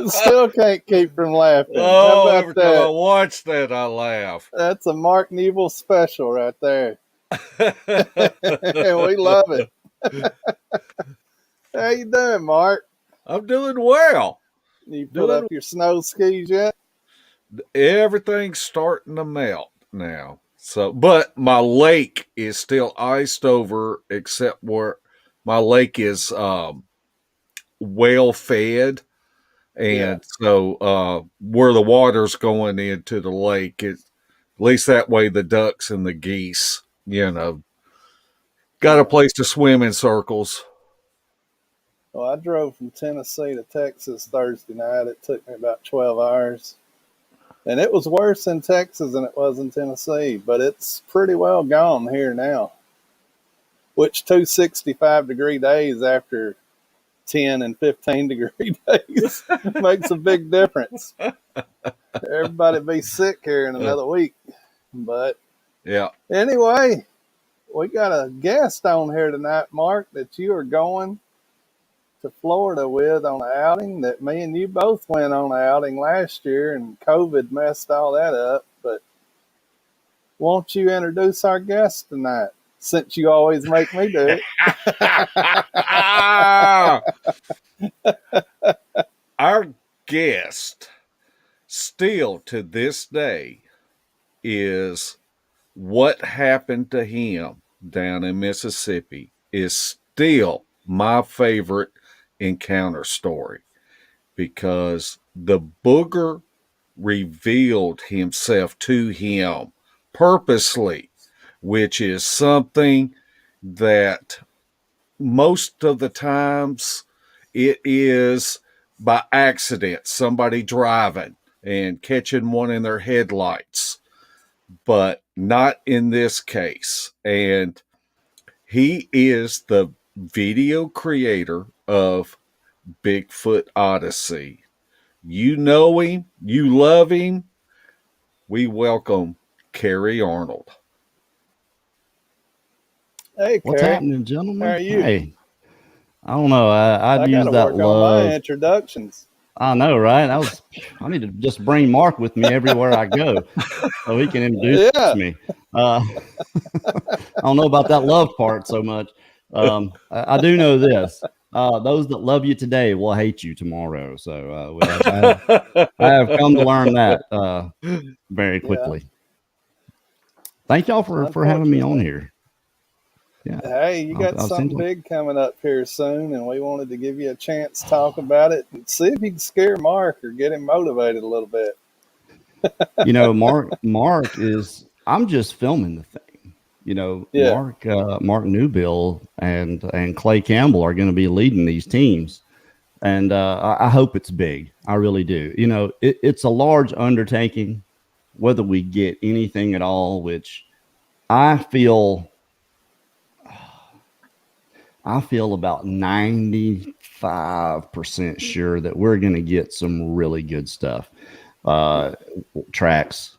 Still can't keep from laughing. How Oh, about every time I that? watch that, I laugh. That's a Mark Neville special right there. And we love it. How you doing, Mark? I'm doing well. You put Doing up your snow skis yet? Everything's starting to melt now. So, but my lake is still iced over, except where my lake is well fed, Yeah. and so where the water's going into the lake, at least that way the ducks and the geese, got a Yeah. place to swim in circles. Well, I drove from Tennessee to Texas Thursday night. It took me about 12 hours. And it was worse in Texas than it was in Tennessee, but it's pretty well gone here now. Which 265-degree days after 10 and 15-degree days makes a big difference. Everybody be sick here in another week. But Yeah. anyway, we got a guest on here tonight, Mark, that you are going to Florida with on an outing that me and you both went on an outing last year, and COVID messed all that up. But won't you introduce our guest tonight, since you always make me do Our guest, still to this day, is what happened to him down in Mississippi is still my favorite encounter story, because the booger revealed himself to him purposely, which is something that most of the times it is by accident, somebody driving and catching one in their headlights, but not in this case. And he is the video creator of Bigfoot Odyssey. You know him, you love him. We welcome Kerry Arnold. Hey, What's Kerry, happening, how gentlemen? are you? Hey, I don't know. I'd I got use to that work on my love. introductions. I know, right? I need to just bring Mark with me everywhere I go so he can introduce Yeah. me. I don't know about that love part so much. I do know this. Those that love you today will hate you tomorrow. So I have come to learn that very Yeah. quickly. Thank y'all for having me on here. Yeah. Hey, you got something big coming up here soon, and we wanted to give you a chance to talk about it and see if you can scare Mark or get him motivated a little bit. Mark is, I'm just filming the thing. Yeah. Mark Newbill and Clay Campbell are going to be leading these teams. And I hope it's big. I really do. It's a large undertaking, whether we get anything at all, which I feel about 95% sure that we're going to get some really good stuff. Tracks.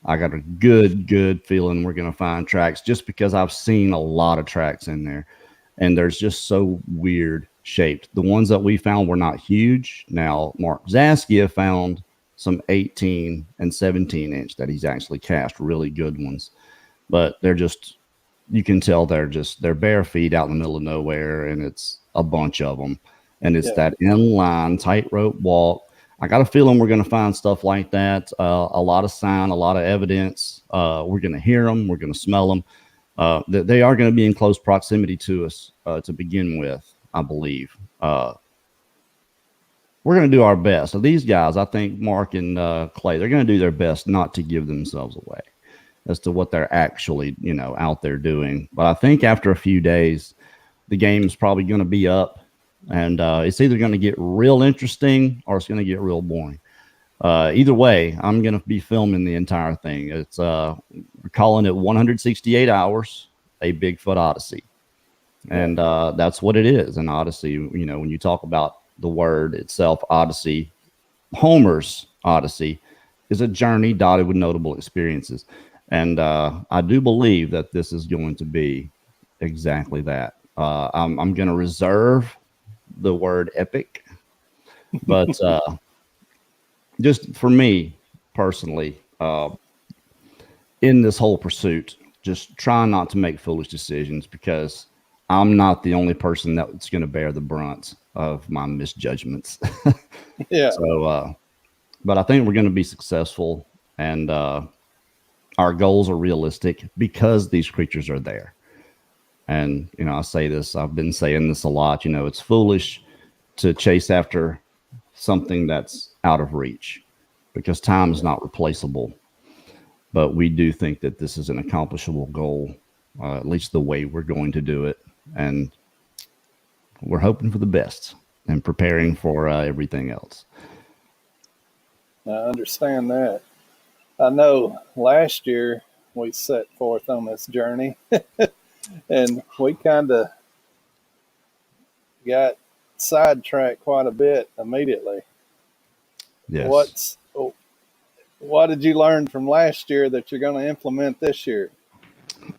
I got a good feeling we're going to find tracks, just because I've seen a lot of tracks in there, and there's just so weird shaped. The ones that we found were not huge. Now, Mark Zaskia found some 18 and 17 inch that he's actually cast, really good ones, but they're just, you can tell they're bare feet out in the middle of nowhere, and it's a bunch of them, and it's that inline tightrope walk. I got a feeling we're going to find stuff like that. A lot of sign, a lot of evidence. We're going to hear them. We're going to smell them. They are going to be in close proximity to us to begin with, I believe. We're going to do our best. So these guys, I think Mark and Clay, they're going to do their best not to give themselves away as to what they're actually, out there doing. But I think after a few days, the game's probably going to be up, and it's either going to get real interesting or it's going to get real boring. Either way, I'm going to be filming the entire thing. It's we're calling it 168 hours, a Bigfoot Odyssey. And that's what it is, an Odyssey. When you talk about the word itself, Odyssey, Homer's Odyssey is a journey dotted with notable experiences. And I do believe that this is going to be exactly that. I'm going to reserve the word epic, but just for me personally, in this whole pursuit, just trying not to make foolish decisions because I'm not the only person that's going to bear the brunt of my misjudgments. Yeah. So, but I think we're going to be successful, and our goals are realistic because these creatures are there. And, you know, I say this, I've been saying this a lot, you know, it's foolish to chase after something that's out of reach because time is not replaceable. But we do think that this is an accomplishable goal, at least the way we're going to do it. And we're hoping for the best and preparing for everything else. I understand that. I know last year we set forth on this journey and we kind of got sidetracked quite a bit immediately. Yes. What did you learn from last year that you're going to implement this year?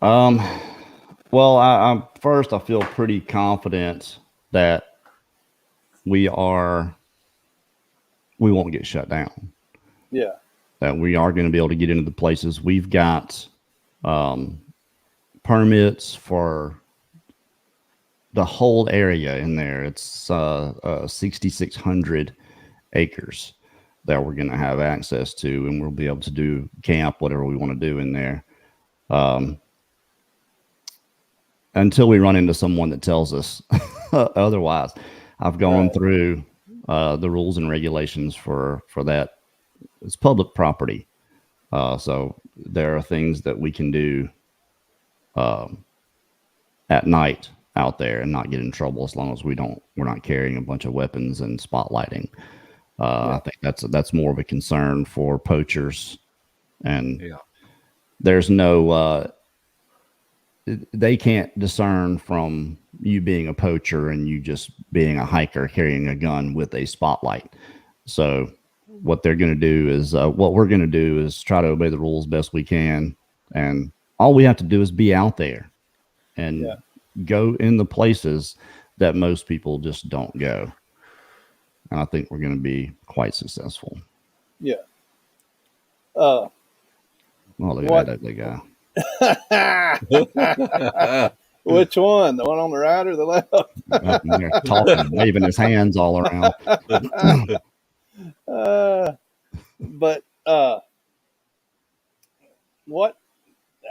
Well, I first I feel pretty confident that we won't get shut down. Yeah. That we are going to be able to get into the places. We've got permits for the whole area in there. It's 6,600 acres that we're going to have access to, and we'll be able to do camp, whatever we want to do in there. Until we run into someone that tells us otherwise. I've gone through the rules and regulations for that. It's public property. So there are things that we can do at night out there and not get in trouble as long as we're not carrying a bunch of weapons and spotlighting. I think that's more of a concern for poachers, and there's no they can't discern from you being a poacher and you just being a hiker carrying a gun with a spotlight. So what they're going to do is what we're going to do is try to obey the rules best we can, and all we have to do is be out there and go in the places that most people just don't go. And I think we're going to be quite successful. Yeah. Oh, look at that ugly guy. Which one? The one on the right or the left? They're talking, waving his hands all around. But what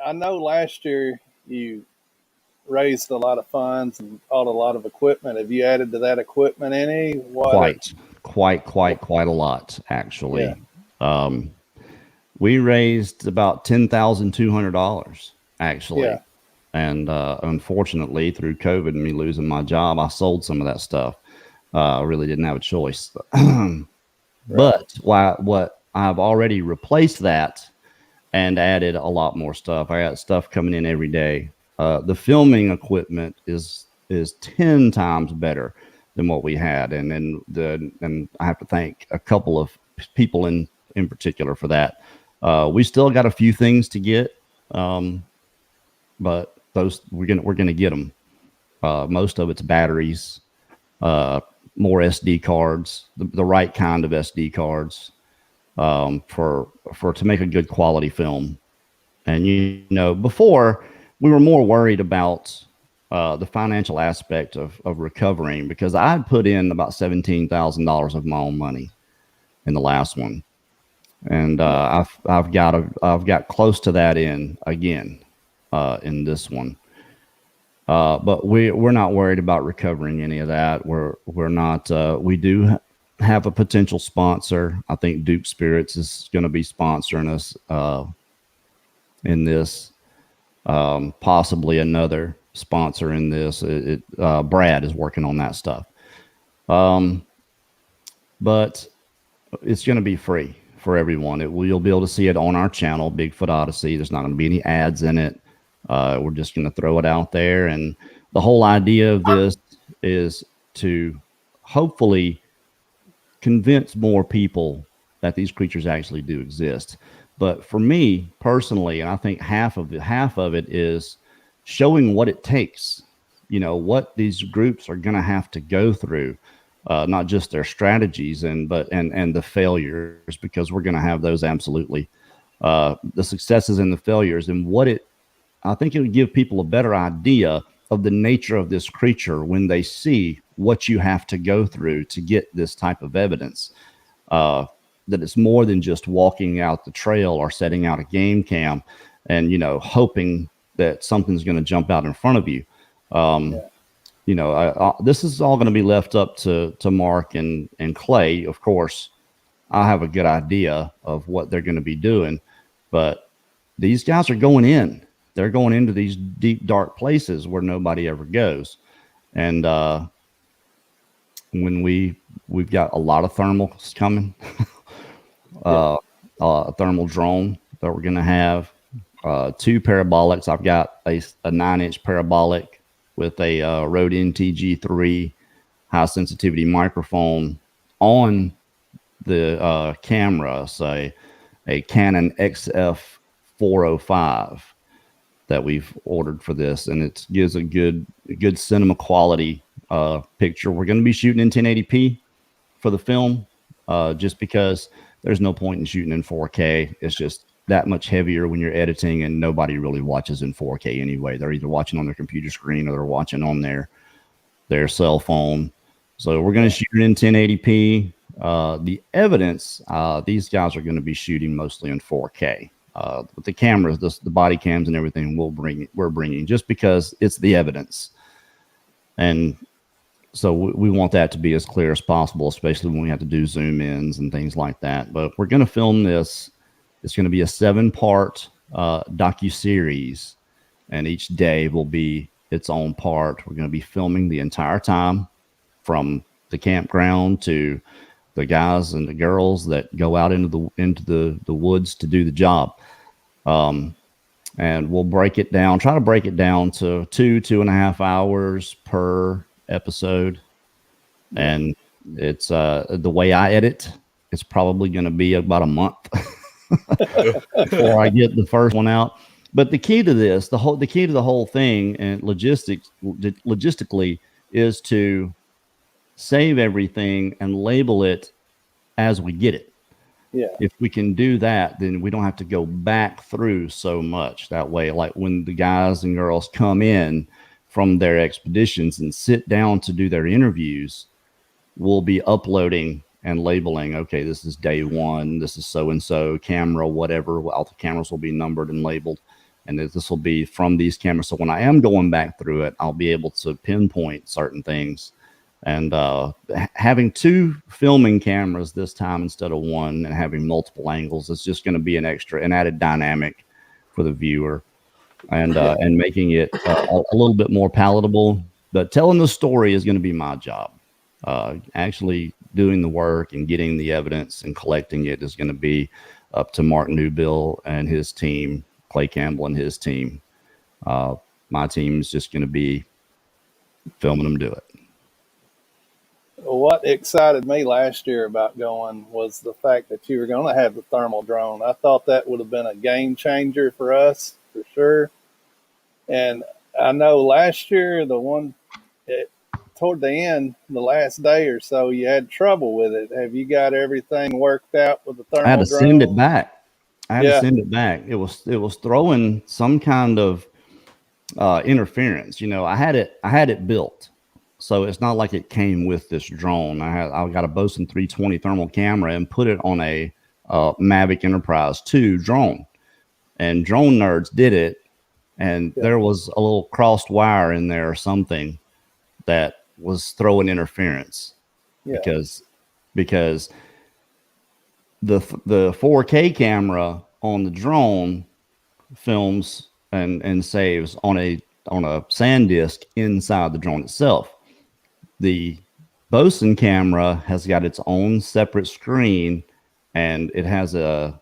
I know last year you raised a lot of funds and bought a lot of equipment. Have you added to that equipment any? Quite a lot, actually. We raised about $10,200 actually. Yeah. And unfortunately, through COVID and me losing my job, I sold some of that stuff. I really didn't have a choice. But what I've already replaced that and added a lot more stuff. I got stuff coming in every day. The filming equipment is 10 times better than what we had, and I have to thank a couple of people in particular for that. We still got a few things to get, but those we're gonna get them. Most of it's batteries, more SD cards, the right kind of SD cards, for to make a good quality film. And you know, before we were more worried about the financial aspect of recovering, because I had put in about $17,000 of my own money in the last one, and I've got close to that in again in this one. But we're not worried about recovering any of that. We're not. We do have a potential sponsor. I think Duke Spirits is going to be sponsoring us in this. Possibly another sponsor in this. Brad is working on that stuff. But it's going to be free for everyone. You'll be able to see it on our channel, Bigfoot Odyssey. There's not going to be any ads in it. We're just going to throw it out there. And the whole idea of this is to hopefully convince more people that these creatures actually do exist. But for me personally, and I think half of it is showing what it takes what these groups are going to have to go through, not just their strategies and the failures, because we're going to have those absolutely, the successes and the failures, and I think it would give people a better idea of the nature of this creature when they see what you have to go through to get this type of evidence. That it's more than just walking out the trail or setting out a game cam and, hoping that something's going to jump out in front of you. This is all going to be left up to Mark and Clay. Of course, I have a good idea of what they're going to be doing, but these guys are going in. They're going into these deep, dark places where nobody ever goes. And when we've got a lot of thermals coming, a thermal drone that we're going to have, 2 parabolics. I've got a 9-inch parabolic with a Rode NTG3 high sensitivity microphone on the camera, say a Canon XF 405 that we've ordered for this, and it gives a good cinema quality picture. We're going to be shooting in 1080p for the film, just because there's no point in shooting in 4K. It's just that much heavier when you're editing, and nobody really watches in 4K anyway. They're either watching on their computer screen or they're watching on their cell phone. So we're going to shoot it in 1080p. The evidence, these guys are going to be shooting mostly in 4K. With the cameras, the body cams and everything we're bringing just because it's the evidence. And so we want that to be as clear as possible, especially when we have to do zoom ins and things like that. But we're going to film this. It's going to be a 7-part docuseries, and each day will be its own part. We're going to be filming the entire time, from the campground to the guys and the girls that go out into the woods to do the job. And we'll try to break it down to 2.5 hours per episode. And it's the way I edit, it's probably going to be about a month before I get the first one out. But the key to this, the key to the whole thing, and logistically, is to save everything and label it as we get it. Yeah. If we can do that, then we don't have to go back through so much. That way, like when the guys and girls come in from their expeditions and sit down to do their interviews, we'll be uploading and labeling, okay, this is day 1, this is so-and-so camera, whatever. All the cameras will be numbered and labeled, and this will be from these cameras. So when I am going back through it, I'll be able to pinpoint certain things. And having 2 filming cameras this time instead of 1, and having multiple angles, is just going to be an added dynamic for the viewer, and making it a little bit more palatable. But telling the story is going to be my job. Actually doing the work and getting the evidence and collecting it is going to be up to Mark Newbill and his team, Clay Campbell and his team. My team is just going to be filming them do it. What excited me last year about Goin was the fact that you were going to have the thermal drone. I thought that would have been a game changer for us, for sure. And I know last year, toward the end, the last day or so, you had trouble with it. Have you got everything worked out with the thermal drone? I had to send it back. It was throwing some kind of interference. I had it built, so it's not like it came with this drone. I got a Bosun 320 thermal camera and put it on a Mavic Enterprise 2 drone, and Drone Nerds did it, and there was a little crossed wire in there or something that was throwing interference, because the 4K camera on the drone films and saves on a SanDisk inside the drone itself. The Bosun camera has got its own separate screen, and it has an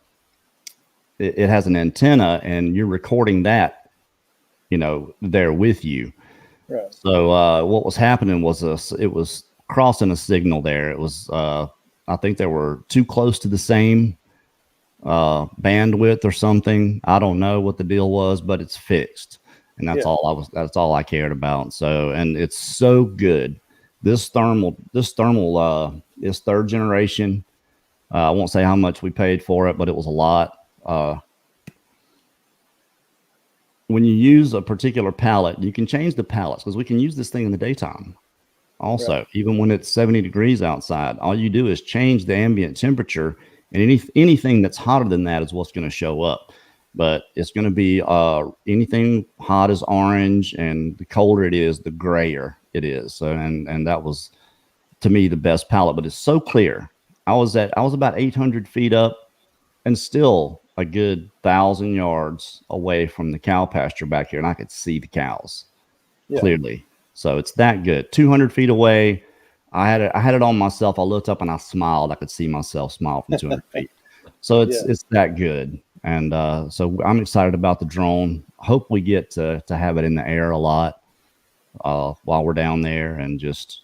antenna, and you're recording that, there with you. Right. So what was happening was it was crossing a signal there. It was I think they were too close to the same bandwidth or something. I don't know what the deal was, but it's fixed. and Yeah. that's all I cared about. So, and it's so good. This thermal is third generation. I won't say how much we paid for it, but it was a lot. When you use a particular pallet, you can change the pallets because we can use this thing in the daytime. Also, Right. even when it's 70 degrees outside, all you do is change the ambient temperature, and anything that's hotter than that is what's going to show up. But it's going to be anything hot is orange, and the colder it is, the grayer it is. So, and that was to me the best palette. But it's so clear. I was about 800 feet up, and still a good 1,000 yards away from the cow pasture back here, and I could see the cows Yeah. clearly. So it's that good. 200 feet away, I had it on myself. I looked up and I smiled. I could see myself smile from 200 feet. So Yeah. it's that good. And so I'm excited about the drone. Hope we get to have it in the air a lot while we're down there and just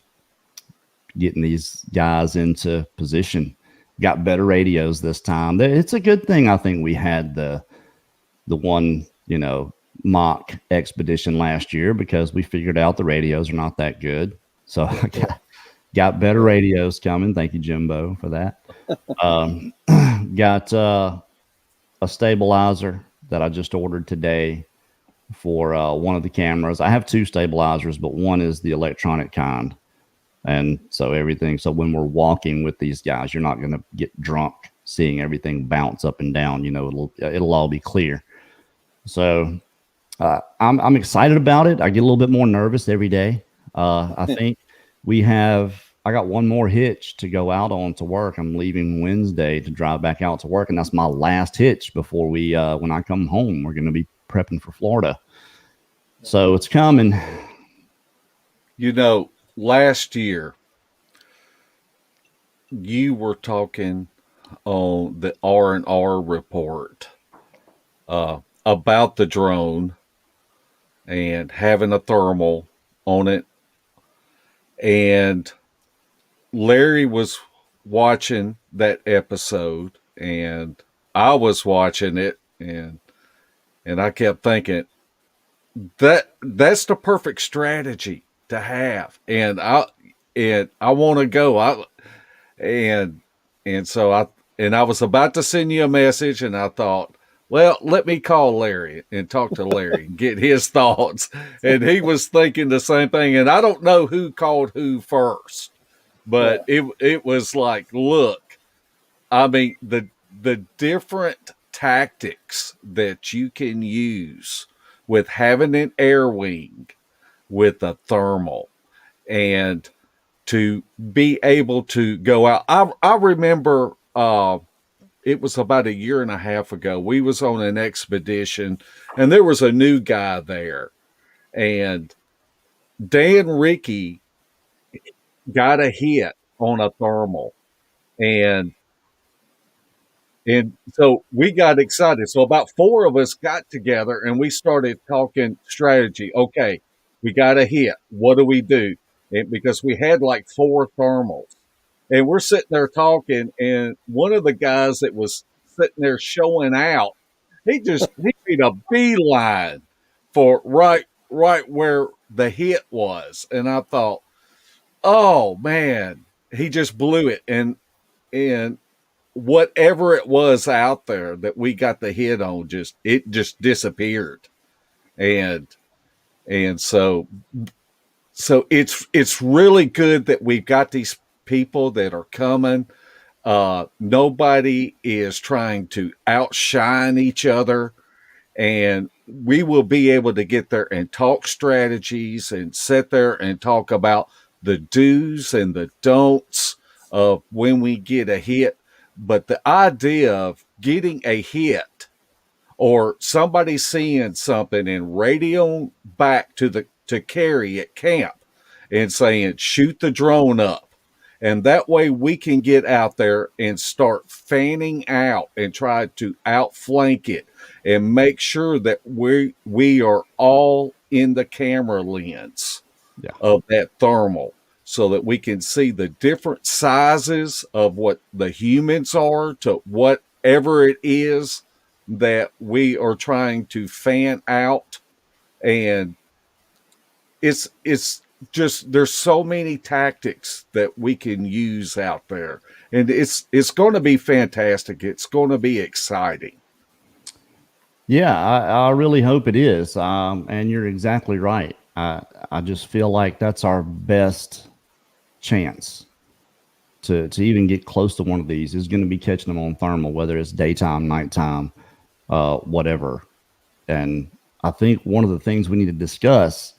getting these guys into position. Got better radios this time. It's a good thing I think we had the one, mock expedition last year because we figured out the radios are not that good. So I got better radios coming. Thank you, Jimbo, for that. Got a stabilizer that I just ordered today for one of the cameras. I have two stabilizers, but one is the electronic kind. And so when we're walking with these guys, you're not going to get drunk seeing everything bounce up and down. It'll all be clear. So I'm excited about it. I get a little bit more nervous every day. I think I got one more hitch to go out on to work. I'm leaving Wednesday to drive back out to work, and that's my last hitch before when I come home. We're going to be prepping for Florida. So it's coming. Last year you were talking on the R&R report about the drone and having a thermal on it, and Larry was watching that episode and I was watching it, and I kept thinking that's the perfect strategy to have, and I want to go. I was about to send you a message, and I thought, well, let me call Larry and talk to Larry and get his thoughts. And he was thinking the same thing. And I don't know who called who first, but it was like, look, I mean, the different tactics that you can use with having an air wing with a thermal and to be able to go out. I remember it was about a year and a half ago. We was on an expedition and there was a new guy there, and Dan Ricky got a hit on a thermal, and so we got excited. So about four of us got together and we started talking strategy. Okay, we got a hit. What do we do? And because we had like four thermals, and we're sitting there talking, and one of the guys that was sitting there showing out, he made a beeline for right where the hit was, and I thought, oh man, he just blew it, and whatever it was out there that we got the hit on, it just disappeared, and so it's really good that we've got these people that are coming. Nobody is trying to outshine each other, and we will be able to get there and talk strategies and sit there and talk about the do's and the don'ts of when we get a hit. But the idea of getting a hit or somebody seeing something and radioing back to Kerry at camp and saying, shoot the drone up. And that way we can get out there and start fanning out and try to outflank it and make sure that we are all in the camera lens of that thermal, so that we can see the different sizes of what the humans are to whatever it is that we are trying to fan out. and it's just there's so many tactics that we can use out there, and it's going to be fantastic. It's going to be exciting. Yeah, I really hope it is. And you're exactly right. I just feel like that's our best chance to even get close to one of these is going to be catching them on thermal, whether it's daytime, nighttime, whatever. And I think one of the things we need to discuss,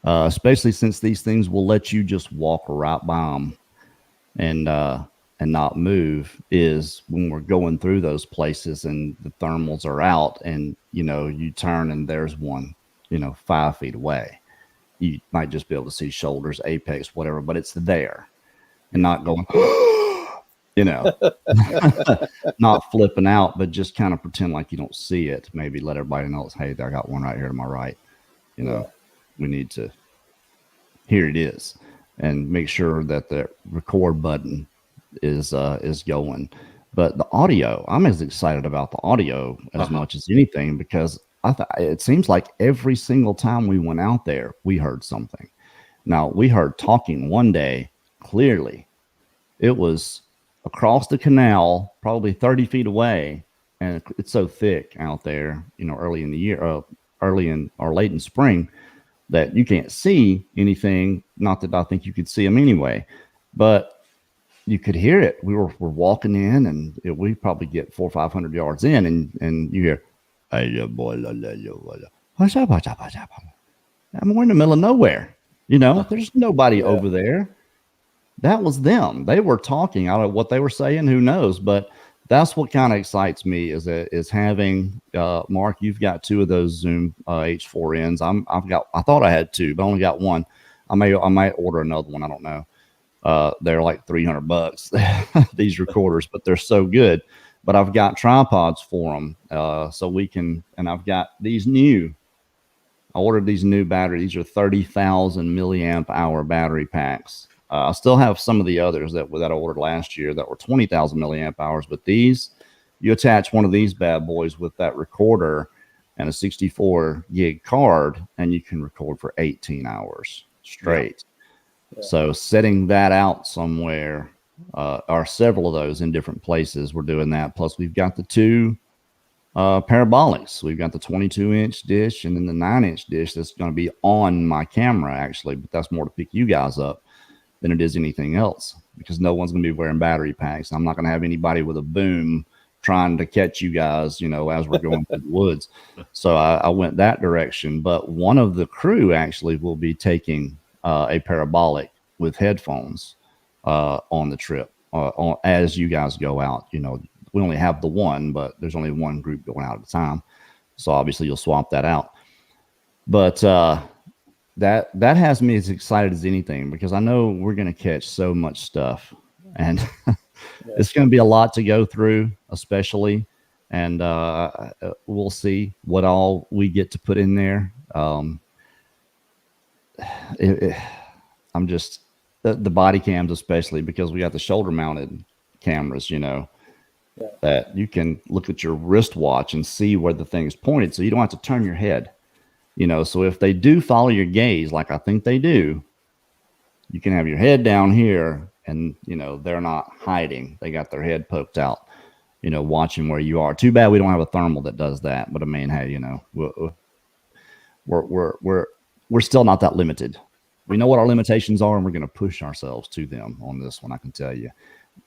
especially since these things will let you just walk right by them and not move, is when we're going through those places and the thermals are out, and you turn and there's one 5 feet away. You might just be able to see shoulders, apex, whatever, but it's there, and not going, not flipping out, but just kind of pretend like you don't see it. Maybe let everybody know, hey, I got one right here to my right. We need to, here it is, and make sure that the record button is going. But the audio, I'm as excited about the audio as much as anything, because it seems like every single time we went out there, we heard something. Now, we heard talking one day clearly. It was across the canal, probably 30 feet away, and it's so thick out there, early in the year, or late in spring, that you can't see anything. Not that I think you could see them anyway, but you could hear it. We're walking in, and we probably get 400 or 500 yards in, and you hear, we're in the middle of nowhere. There's nobody over there. That was them. They were talking. I don't know what they were saying. Who knows? But that's what kind of excites me is having Mark. You've got 2 of those Zoom H4Ns. I thought I had 2, but I only got 1. I might order another one. I don't know. They're like $300 these recorders, but they're so good. But I've got tripods for them, so we can. And I've got these new. I ordered these new batteries. These are 30,000 milliamp hour battery packs. I still have some of the others that I ordered last year that were 20,000 milliamp hours. But these, you attach one of these bad boys with that recorder and a 64 gig card, and you can record for 18 hours straight. Yeah. So setting that out somewhere, or several of those in different places, we're doing that. Plus, we've got the 2 parabolics. We've got the 22-inch dish and then the 9-inch dish that's going to be on my camera, actually. But that's more to pick you guys up than it is anything else, because no one's going to be wearing battery packs. I'm not going to have anybody with a boom trying to catch you guys, as we're going through the woods. So I went that direction. But one of the crew actually will be taking a parabolic with headphones on the trip as you guys go out. We only have the one, but there's only one group going out at a time. So obviously you'll swap that out. But that has me as excited as anything, because I know we're going to catch so much stuff, and it's going to be a lot to go through, especially. And we'll see what all we get to put in there. I'm just the body cams, especially because we got the shoulder mounted cameras, that you can look at your wristwatch and see where the thing is pointed, so you don't have to turn your head. So if they do follow your gaze, like I think they do, you can have your head down here, and they're not hiding. They got their head poked out, watching where you are. Too bad we don't have a thermal that does that. But I mean, hey, we're still not that limited. We know what our limitations are, and we're going to push ourselves to them on this one. I can tell you.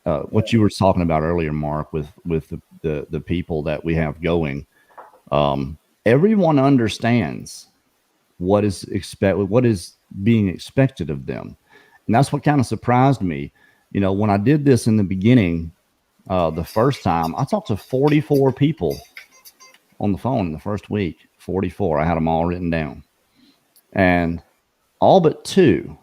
What you were talking about earlier, Mark, with the people that we have going. Everyone understands what is being expected of them. And that's what kind of surprised me. When I did this in the beginning, the first time, I talked to 44 people on the phone in the first week. 44. I had them all written down. And all but 5.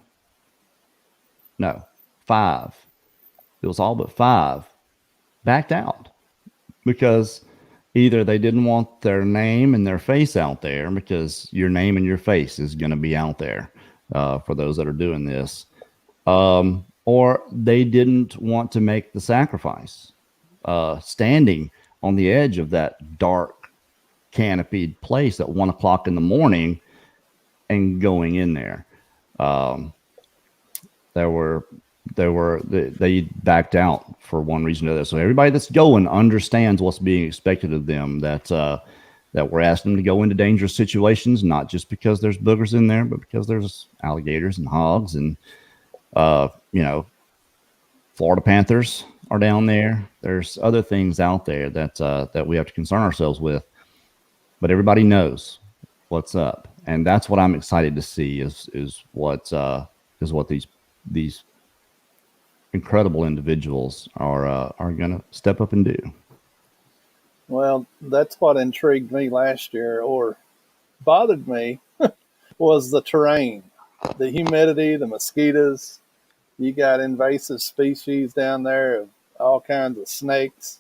It was all but 5 backed out, because either they didn't want their name and their face out there, because your name and your face is going to be out there for those that are doing this, or they didn't want to make the sacrifice. Standing on the edge of that dark canopied place at 1 o'clock in the morning, and going in there. Um, they backed out for one reason or another. So everybody that's going understands what's being expected of them. That we're asking them to go into dangerous situations, not just because there's boogers in there, but because there's alligators and hogs and Florida panthers are down there. There's other things out there that we have to concern ourselves with. But everybody knows what's up, and that's what I'm excited to see is what these incredible individuals are going to step up and do. Well, that's what intrigued me last year, or bothered me, was the terrain, the humidity, the mosquitoes. You got invasive species down there of all kinds of snakes.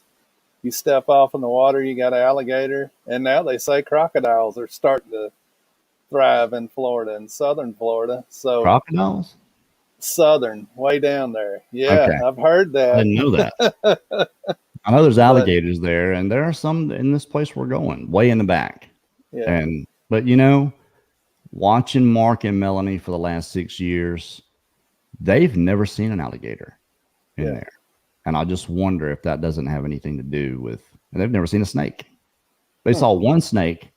You step off in the water, you got an alligator. And now they say crocodiles are starting to thrive in Florida, in southern Florida. So Crocodiles? southern, way down there. Yeah, Okay. I've heard that. I didn't know that. I know there's alligators there, and there are some in this place we're going, way in the back. Yeah. But watching Mark and Melanie for the last 6 years, they've never seen an alligator in there. And I just wonder if that doesn't have anything to do with, and they've never seen a snake. They saw one snake,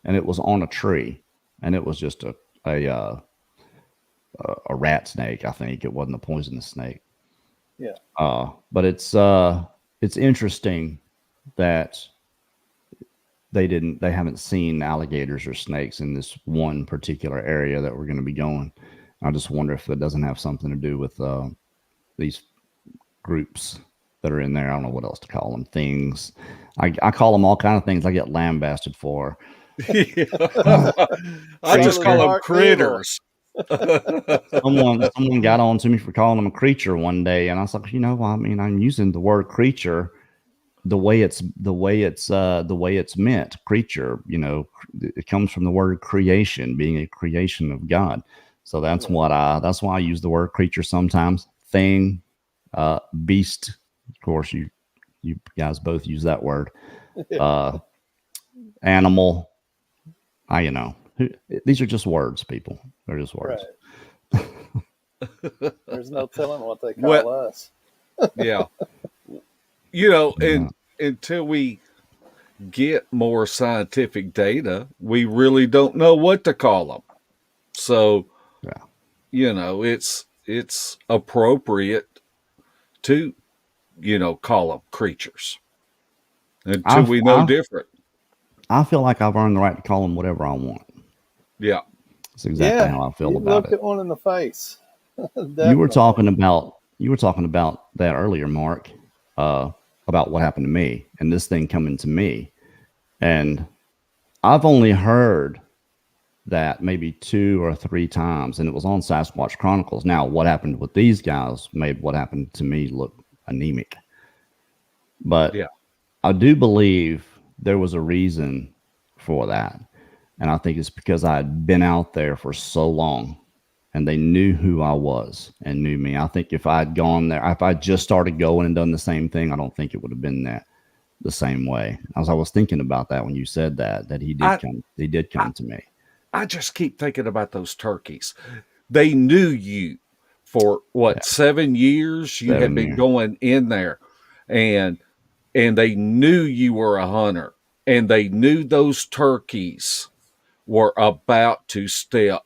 and it was on a tree, and it was just a rat snake. I think it wasn't a poisonous snake. Yeah. But it's interesting that they haven't seen alligators or snakes in this one particular area that we're going to be going. I just wonder if it doesn't have something to do with these groups that are in there. I don't know what else to call them. Things. I call them all kind of things I get lambasted for. I just call them critters. Someone got on to me for calling them a creature one day, and I was like, I'm using the word creature the way it's meant. Creature, it comes from the word creation, being a creation of God. So that's why I use the word creature sometimes. Thing, beast. Of course, you guys both use that word. Animal. These are just words, people. They're just words. Right. There's no telling what they call us. Yeah. Until we get more scientific data, we really don't know what to call them. So, it's appropriate to, call them creatures until we know different. I feel like I've earned the right to call them whatever I want. Yeah. That's exactly how I feel about look it. Look at one in the face. You were talking about that earlier, Mark, about what happened to me and this thing coming to me. And I've only heard that maybe 2 or 3 times, and it was on Sasquatch Chronicles. Now, what happened with these guys made what happened to me look anemic. But I do believe there was a reason for that. And I think it's because I had been out there for so long and they knew who I was and knew me. I think if I had gone there, if I just started going and done the same thing, I don't think it would have been the same way. As I was thinking about that when you said that he did come to me. I just keep thinking about those turkeys. They knew you for 7 years? You had been going in there, and they knew you were a hunter, and they knew those turkeys were about to step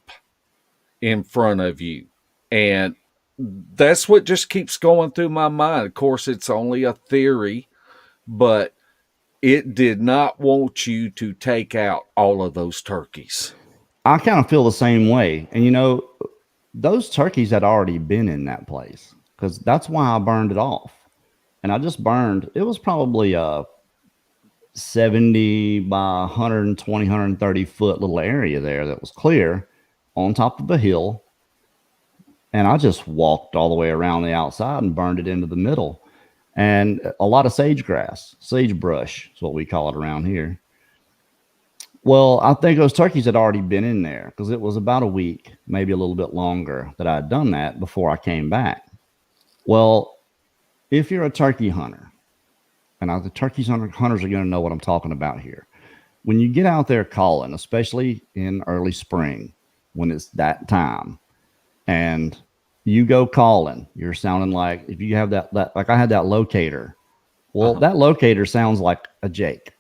in front of you. And that's what just keeps going through my mind. Of course, it's only a theory, but it did not want you to take out all of those turkeys. I kind of feel the same way. And those turkeys had already been in that place because that's why I burned it off. And I just burned, it was probably a 70 by 120, 130 foot little area there that was clear on top of a hill. And I just walked all the way around the outside and burned it into the middle. And a lot of sagebrush is what we call it around here. Well, I think those turkeys had already been in there because it was about a week, maybe a little bit longer, that I had done that before I came back. Well, if you're a turkey hunter, and the turkey hunters are going to know what I'm talking about here. When you get out there calling, especially in early spring, when it's that time, and you go calling, you're sounding like, if you have that like I had that locator. Well, that locator sounds like a Jake.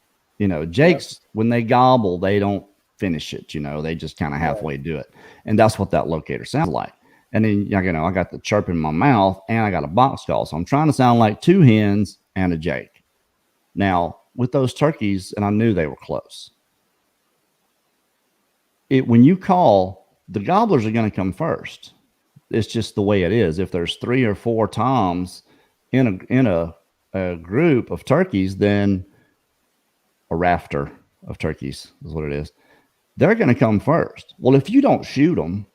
Jakes, when they gobble, they don't finish it. They just kind of halfway do it. And that's what that locator sounds like. And then, I got the chirp in my mouth and I got a box call. So I'm trying to sound like two hens and a Jake. Now, with those turkeys, and I knew they were close. When you call, the gobblers are going to come first. It's just the way it is. If there's 3 or 4 toms in a group of turkeys, then a rafter of turkeys is what it is. They're going to come first. Well, if you don't shoot them,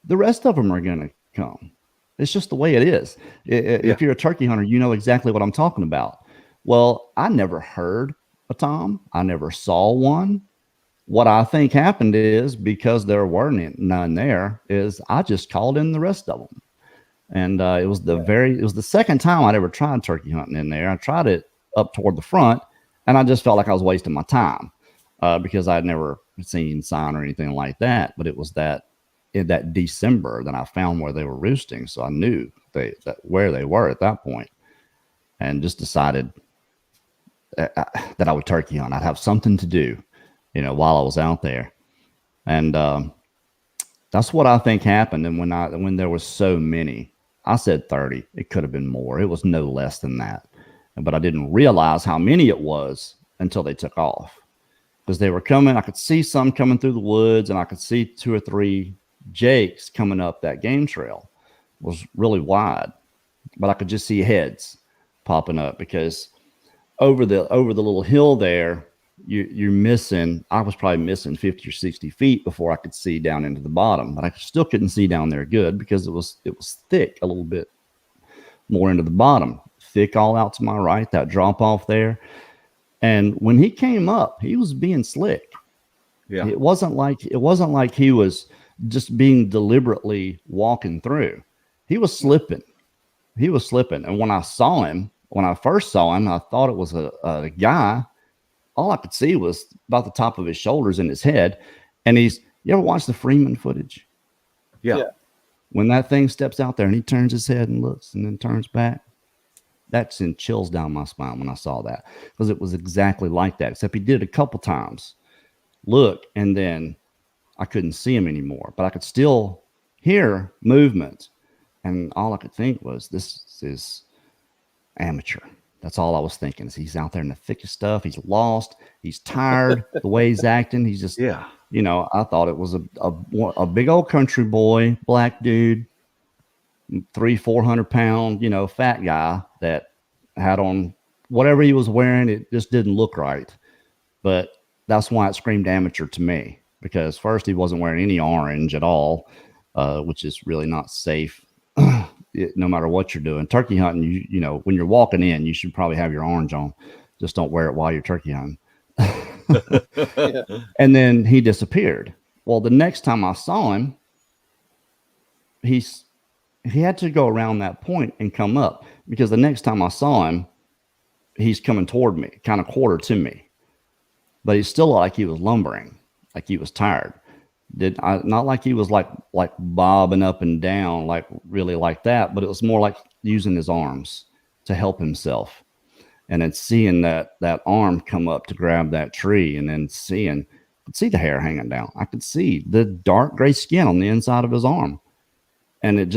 the rest of them are going to come. It's just the way it is. If you're a turkey hunter, you know exactly what I'm talking about. Well, I never heard a tom. I never saw one. What I think happened is, because there were none there, is I just called in the rest of them. And it was the second time I'd ever tried turkey hunting in there. I tried it up toward the front, and I just felt like I was wasting my time because I'd never seen sign or anything like that. But it was in that December that I found where they were roosting, so I knew where they were at that point, and just decided that I would turkey hunt. I'd have something to do, while I was out there, and that's what I think happened. And when there was so many, I said 30. It could have been more. It was no less than that. But I didn't realize how many it was until they took off, because they were coming. I could see some coming through the woods, and I could see 2 or 3 Jakes coming up that game trail. It was really wide, but I could just see heads popping up, because over the little hill there, you're missing. I was probably missing 50 or 60 feet before I could see down into the bottom, but I still couldn't see down there good, because it was thick a little bit more into the bottom, thick all out to my right, that drop off there. And when he came up, he was being slick. Yeah, it wasn't like he was just being deliberately walking through. He was slipping. And when I first saw him, I thought it was a guy. All I could see was about the top of his shoulders and his head. And you ever watch the Freeman footage? Yeah. When that thing steps out there and he turns his head and looks and then turns back, that sent chills down my spine when I saw that, because it was exactly like that, except he did it a couple times. Look, and then I couldn't see him anymore, but I could still hear movement. And all I could think was, this is amateur. That's all I was thinking. Is he's out there in the thickest stuff. He's lost. He's tired. The way he's acting, he's just, I thought it was a big old country boy, black dude, 300-400 pound, fat guy that had on whatever he was wearing. It just didn't look right. But that's why it screamed amateur to me, because first, he wasn't wearing any orange at all, which is really not safe. No matter what you're doing, turkey hunting, when you're walking in, you should probably have your orange on. Just don't wear it while you're turkey hunting. And then he disappeared. Well, the next time I saw him, he had to go around that point and come up, because the next time I saw him, he's coming toward me, kind of quarter to me, but he still looked like he was lumbering, like he was tired. Not like he was like bobbing up and down, like really like that, but it was more like using his arms to help himself. And then seeing that arm come up to grab that tree, and then I could see the hair hanging down. I could see the dark gray skin on the inside of his arm. And it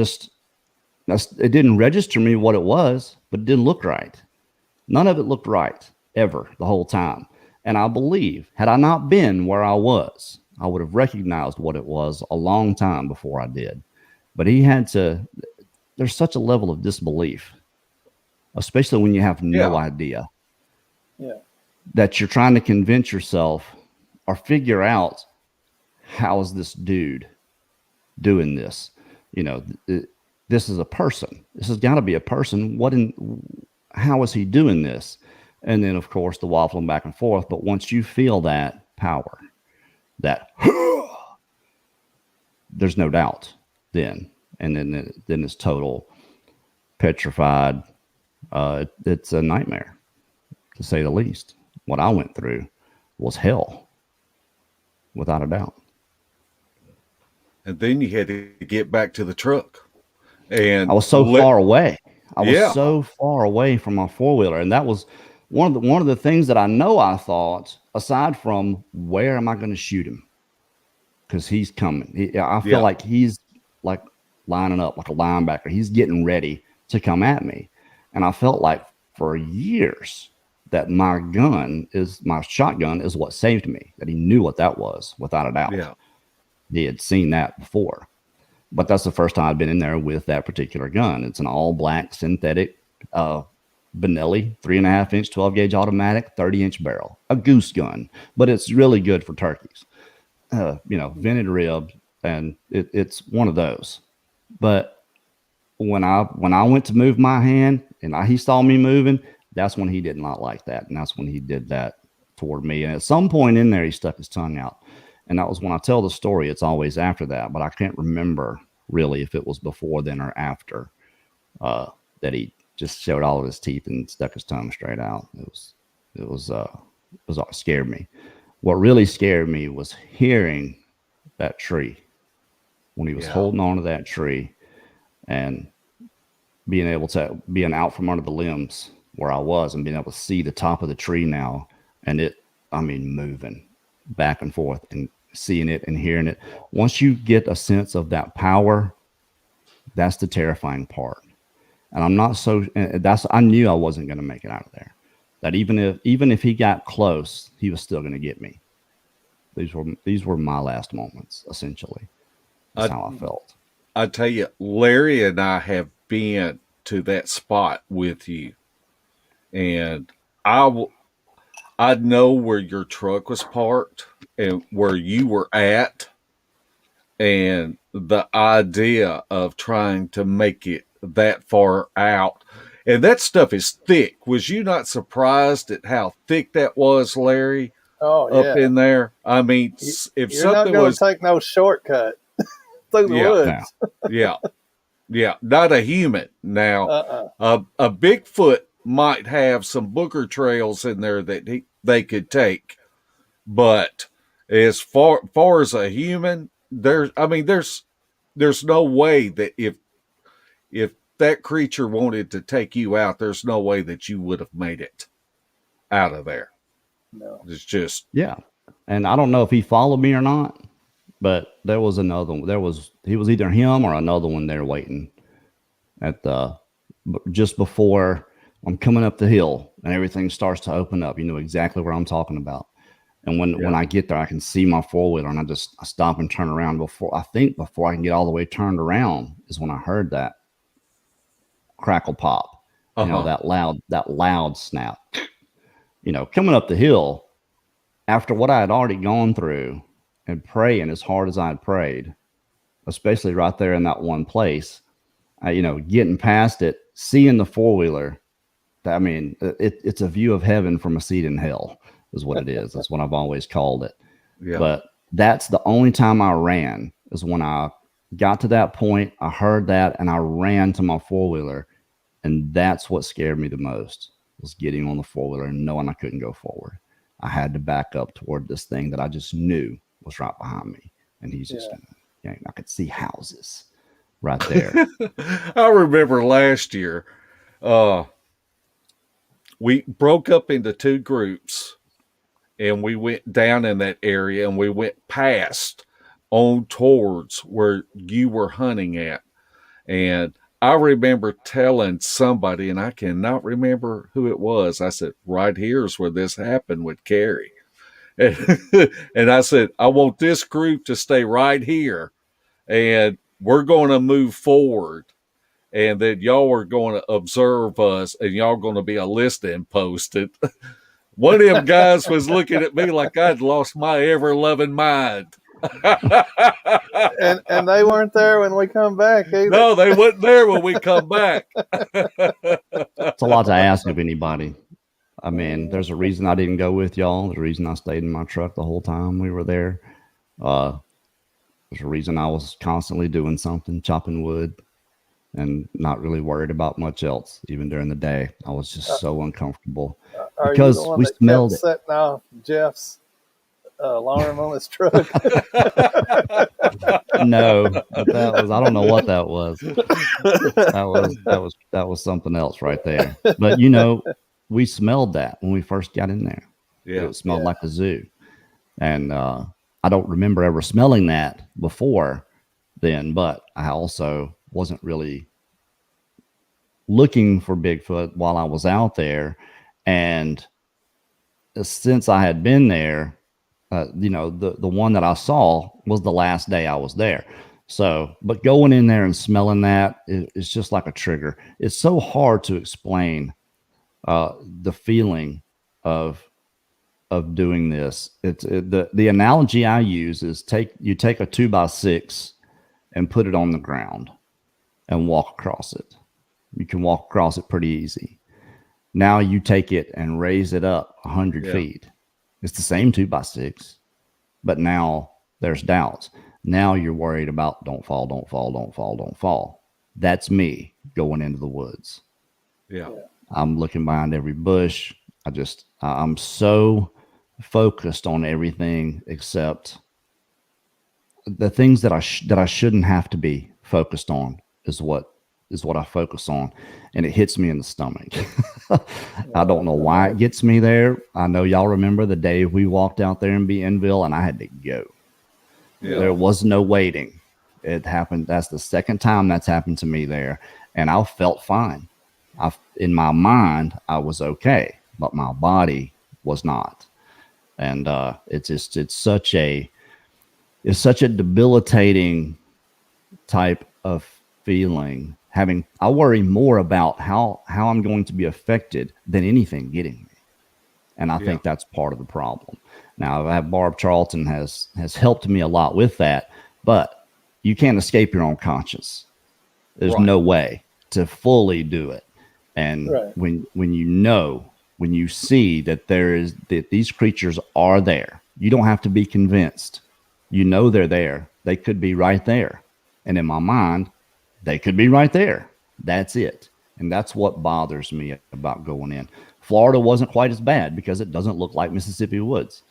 didn't register me what it was, but it didn't look right. None of it looked right ever the whole time. And I believe, had I not been where I was, I would have recognized what it was a long time before I did. But there's such a level of disbelief, especially when you have no idea that you're trying to convince yourself or figure out, how is this dude doing this? This is a person. This has got to be a person. How is he doing this? And then, of course, the waffling back and forth. But once you feel that power, there's no doubt then. And then it's total petrified. It's a nightmare, to say the least. What I went through was hell, without a doubt. and then you had to get back to the truck. And I was so far away. I was yeah, so far away from my four wheeler, and that was one of the things that I know I thought. Aside from where am I going to shoot him? Because he's coming. I feel yeah, like he's like lining up like a linebacker. He's getting ready to come at me, and I felt like for years that my shotgun is what saved me. That he knew what that was without a doubt. yeah, He had seen that before. But that's the first time I've been in there with that particular gun. It's an all black synthetic Benelli 3.5-inch 12 gauge automatic 30-inch barrel, a goose gun, but it's really good for turkeys. Vented rib, and it's one of those. But when I went to move my hand and he saw me moving, that's when he did not like that, and that's when he did that toward me. And at some point in there, he stuck his tongue out, and that was when I tell the story. It's always after that, but I can't remember really if it was before then or after that he just showed all of his teeth and stuck his tongue straight out. It scared me. What really scared me was hearing that tree when he was holding on to that tree and being out from under the limbs where I was and being able to see the top of the tree now, and moving back and forth and seeing it and hearing it. Once you get a sense of that power, that's the terrifying part. And I knew I wasn't going to make it out of there. That even if he got close, he was still going to get me. These were my last moments, essentially. That's how I felt. I tell you, Larry and I have been to that spot with you, and I know where your truck was parked and where you were at, and the idea of trying to make it that far out. And that stuff is thick. Was you not surprised at how thick that was, Larry? Oh Up yeah. in there. I mean, if You're not something going was to take no shortcut through the woods. yeah, not a human. Now, a Bigfoot might have some booger trails in there that they could take, but as far as a human, there's no way that if that creature wanted to take you out, there's no way that you would have made it out of there. No. It's just And I don't know if he followed me or not, but there was another one. He was either him or another one there waiting at just before I'm coming up the hill and everything starts to open up. You know exactly where I'm talking about. And when I get there, I can see my four-wheeler, and I stop and turn around before I can get all the way turned around is when I heard that crackle pop, that loud snap, coming up the hill after what I had already gone through and praying as hard as I had prayed, especially right there in that one place, getting past it, seeing the four-wheeler. It's a view of heaven from a seat in hell is what it is. That's what I've always called it. Yeah. But that's the only time I ran is when I got to that point. I heard that and I ran to my four-wheeler, and that's what scared me the most, was getting on the four-wheeler and knowing I couldn't go forward. I had to back up toward this thing that I just knew was right behind me, and he's just I could see houses right there. I remember last year, we broke up into two groups, and we went down in that area, and we went past on towards where you were hunting at. And I remember telling somebody, and I cannot remember who it was, I said, right here's where this happened with Kerry. And I said, I want this group to stay right here, and we're going to move forward. And then y'all are going to observe us, and y'all going to be a listing posted. One of them guys was looking at me like I'd lost my ever-loving mind. and they weren't there when we come back either. No, they weren't there when we come back. It's a lot to ask of anybody. I mean, there's a reason I didn't go with y'all. There's a reason I stayed in my truck the whole time we were there. There's a reason I was constantly doing something, chopping wood, and not really worried about much else. Even during the day, I was just so uncomfortable because we smelled it. Setting off Jeff's alarm on his truck. No, but I don't know what that was. That was something else right there. But we smelled that when we first got in there. Yeah. It smelled like a zoo. And I don't remember ever smelling that before then, but I also wasn't really looking for Bigfoot while I was out there. And since I had been there, the one that I saw was the last day I was there. So, but going in there and smelling that is just like a trigger. It's so hard to explain the feeling of doing this. The analogy I use is take a 2x6 and put it on the ground and walk across it. You can walk across it pretty easy. Now you take it and raise it up 100 feet. It's the same 2x6, but now there's doubts. Now you're worried about don't fall, don't fall, don't fall, don't fall. That's me going into the woods. Yeah. I'm looking behind every bush. I'm so focused on everything except the things that I shouldn't have to be focused on is what I focus on, and it hits me in the stomach. I don't know why it gets me there. I know y'all remember the day we walked out there in Bienville and I had to go. Yeah. There was no waiting. It happened. That's the second time that's happened to me there, and I felt fine. In my mind, I was okay, but my body was not. And it's such a debilitating type of feeling. I worry more about how I'm going to be affected than anything getting me. And I think that's part of the problem. Now, Barb Charlton has helped me a lot with that, but you can't escape your own conscience. There's no way to fully do it. And when you see that that these creatures are there, you don't have to be convinced. They're there. They could be right there. And in my mind, they could be right there. That's it. And that's what bothers me about going in. Florida wasn't quite as bad because it doesn't look like Mississippi woods.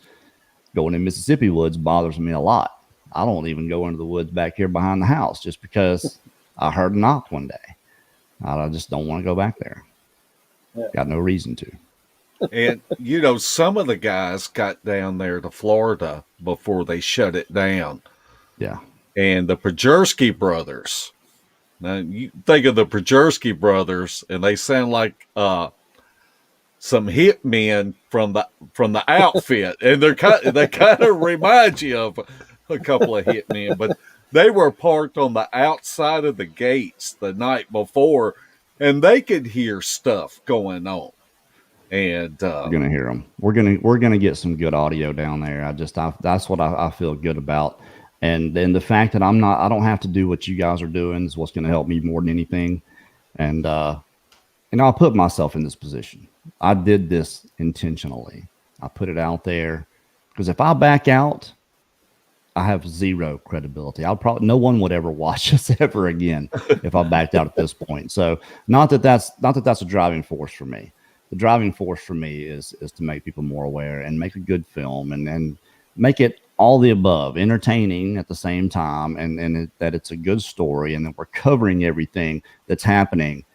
Going in Mississippi woods bothers me a lot. I don't even go into the woods back here behind the house just because I heard a knock one day. I just don't want to go back there. Yeah. Got no reason to. And, some of the guys got down there to Florida before they shut it down. Yeah. And the Projerski brothers. Now, you think of the Projerski brothers, and they sound like some hitmen from the outfit. And they kind of remind you of a couple of hitmen. But they were parked on the outside of the gates the night before, and they could hear stuff going on. And we're gonna hear them. We're gonna get some good audio down there. That's what I feel good about. And then the fact that I don't have to do what you guys are doing is what's gonna help me more than anything. And I'll put myself in this position. I did this intentionally. I put it out there because if I back out, I have zero credibility. No one would ever watch us ever again if I backed out at this point. So not that that's a driving force for me. The driving force for me is to make people more aware and make a good film and make it all the above, entertaining at the same time, and that it's a good story and that we're covering everything that's happening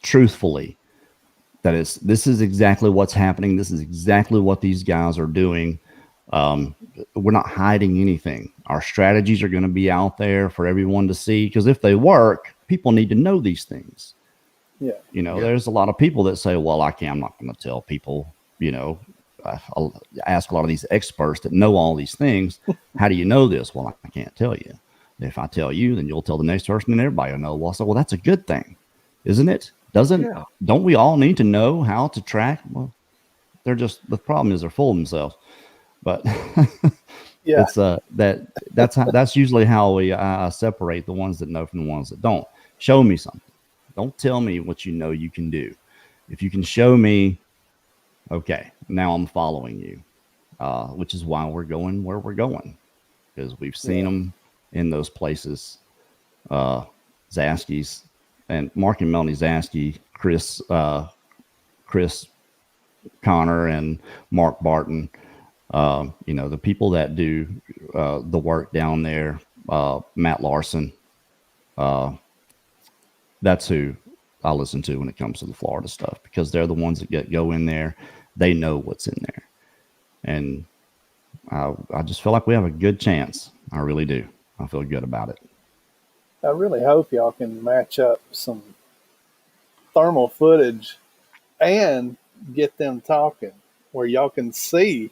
truthfully. This is exactly what's happening. This is exactly what these guys are doing. We're not hiding anything. Our strategies are going to be out there for everyone to see, because if they work, people need to know these things. Yeah. There's a lot of people that say, well, I'm not going to tell people, I'll ask a lot of these experts that know all these things. How do you know this? Well, I can't tell you. If I tell you, then you'll tell the next person and everybody will know. Well, so, that's a good thing, isn't it? Don't we all need to know how to track? Well, the problem is they're full of themselves. But yeah, it's that's usually how we separate the ones that know from the ones that don't. Show me something. Don't tell me what you know you can do. If you can show me, okay, now I'm following you, which is why we're going where we're going, because we've seen them in those places. Zasky's and Mark and Melanie Zasky, Chris Connor, and Mark Barton. The people that do the work down there, Matt Larson, that's who I listen to when it comes to the Florida stuff, because they're the ones that go in there. They know what's in there. And I just feel like we have a good chance. I really do. I feel good about it. I really hope y'all can match up some thermal footage and get them talking where y'all can see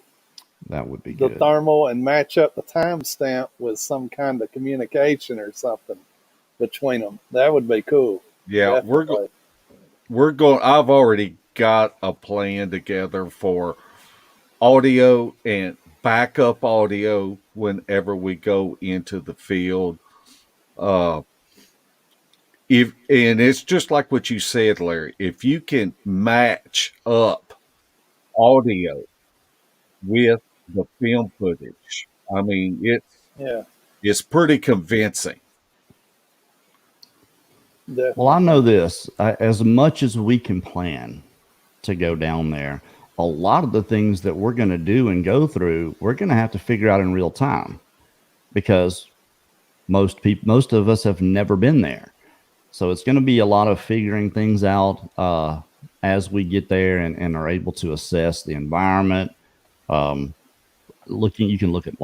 That would be the good. thermal and match up the timestamp with some kind of communication or something between them. That would be cool. Yeah, Definitely. we're going. I've already got a plan together for audio and backup audio whenever we go into the field. Uh, if and it's just like what you said, Larry. If you can match up audio with the film footage, I mean Yeah, it's pretty convincing. Well, I know definitely. this. As much as we can plan to go down there, a lot of the things that we're going to do and go through, we're going to have to figure out in real time, because most of us have never been there. So it's going to be a lot of figuring things out as we get there, and are able to assess the environment. Um, you can look at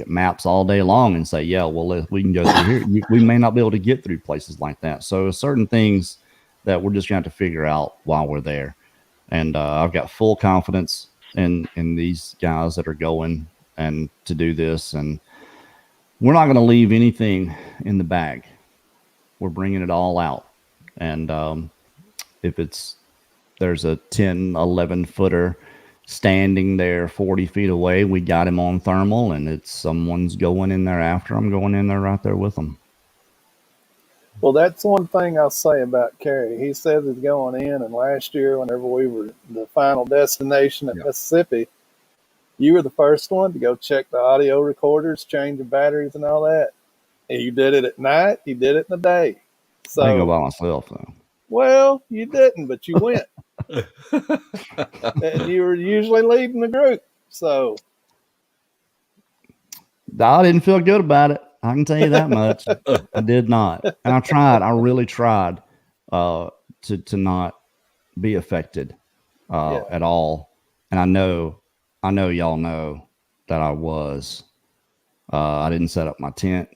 maps all day long and say, yeah, well, if we can go through here, we may not be able to get through places like that. So certain things that we're just going to have to figure out while we're there. And I've got full confidence in these guys that are going and to do this, and we're not going to leave anything in the bag. We're bringing it all out. And if there's a 10, 11 footer standing there 40 feet away, we got him on thermal, and it's someone's going in there after, I'm going in there right there with them. Well, that's one thing I'll say about Kerry. He said he's going in, and last year, whenever we were the final destination at Yeah. Mississippi, you were the first one to go check the audio recorders, change the batteries, and all that. And you did it at night. You did it in the day. I didn't go So, by myself though. well, you didn't, but you went, and you were usually leading the group. So, I didn't feel good about it. I can tell you that much. I did not, and I tried. I really tried to not be affected yeah, at all. And I know y'all know that I was. I didn't set up my tent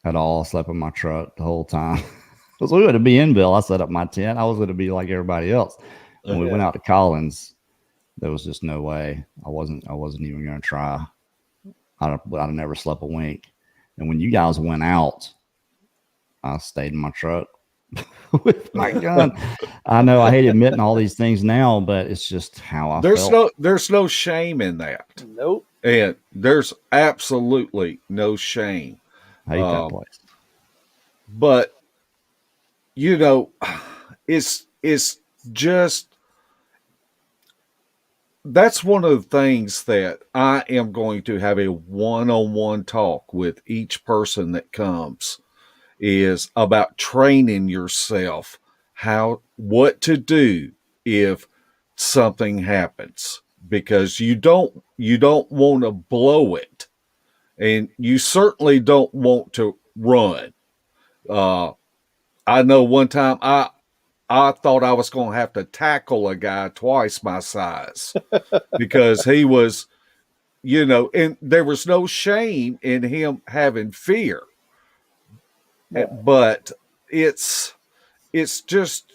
at all. I slept in my truck the whole time. Because we were to be in Bill, I set up my tent. I was going to be like everybody else. When we went yeah. out to Collins, there was just no way. I wasn't even going to try. I'd never slept a wink. And when you guys went out, I stayed in my truck with my gun. I know I hate admitting all these things now, but it's just how I felt. There's no shame in that, Nope. and there's absolutely no shame. I hate that Um, place. but you know, it's just that's one of the things that I am going to have a one-on-one talk with each person that comes is about training yourself what to do if something happens, because you don't want to blow it, and you certainly don't want to run. uh I know one time I thought I was going to have to tackle a guy twice my size because he was, and there was no shame in him having fear. No. But it's just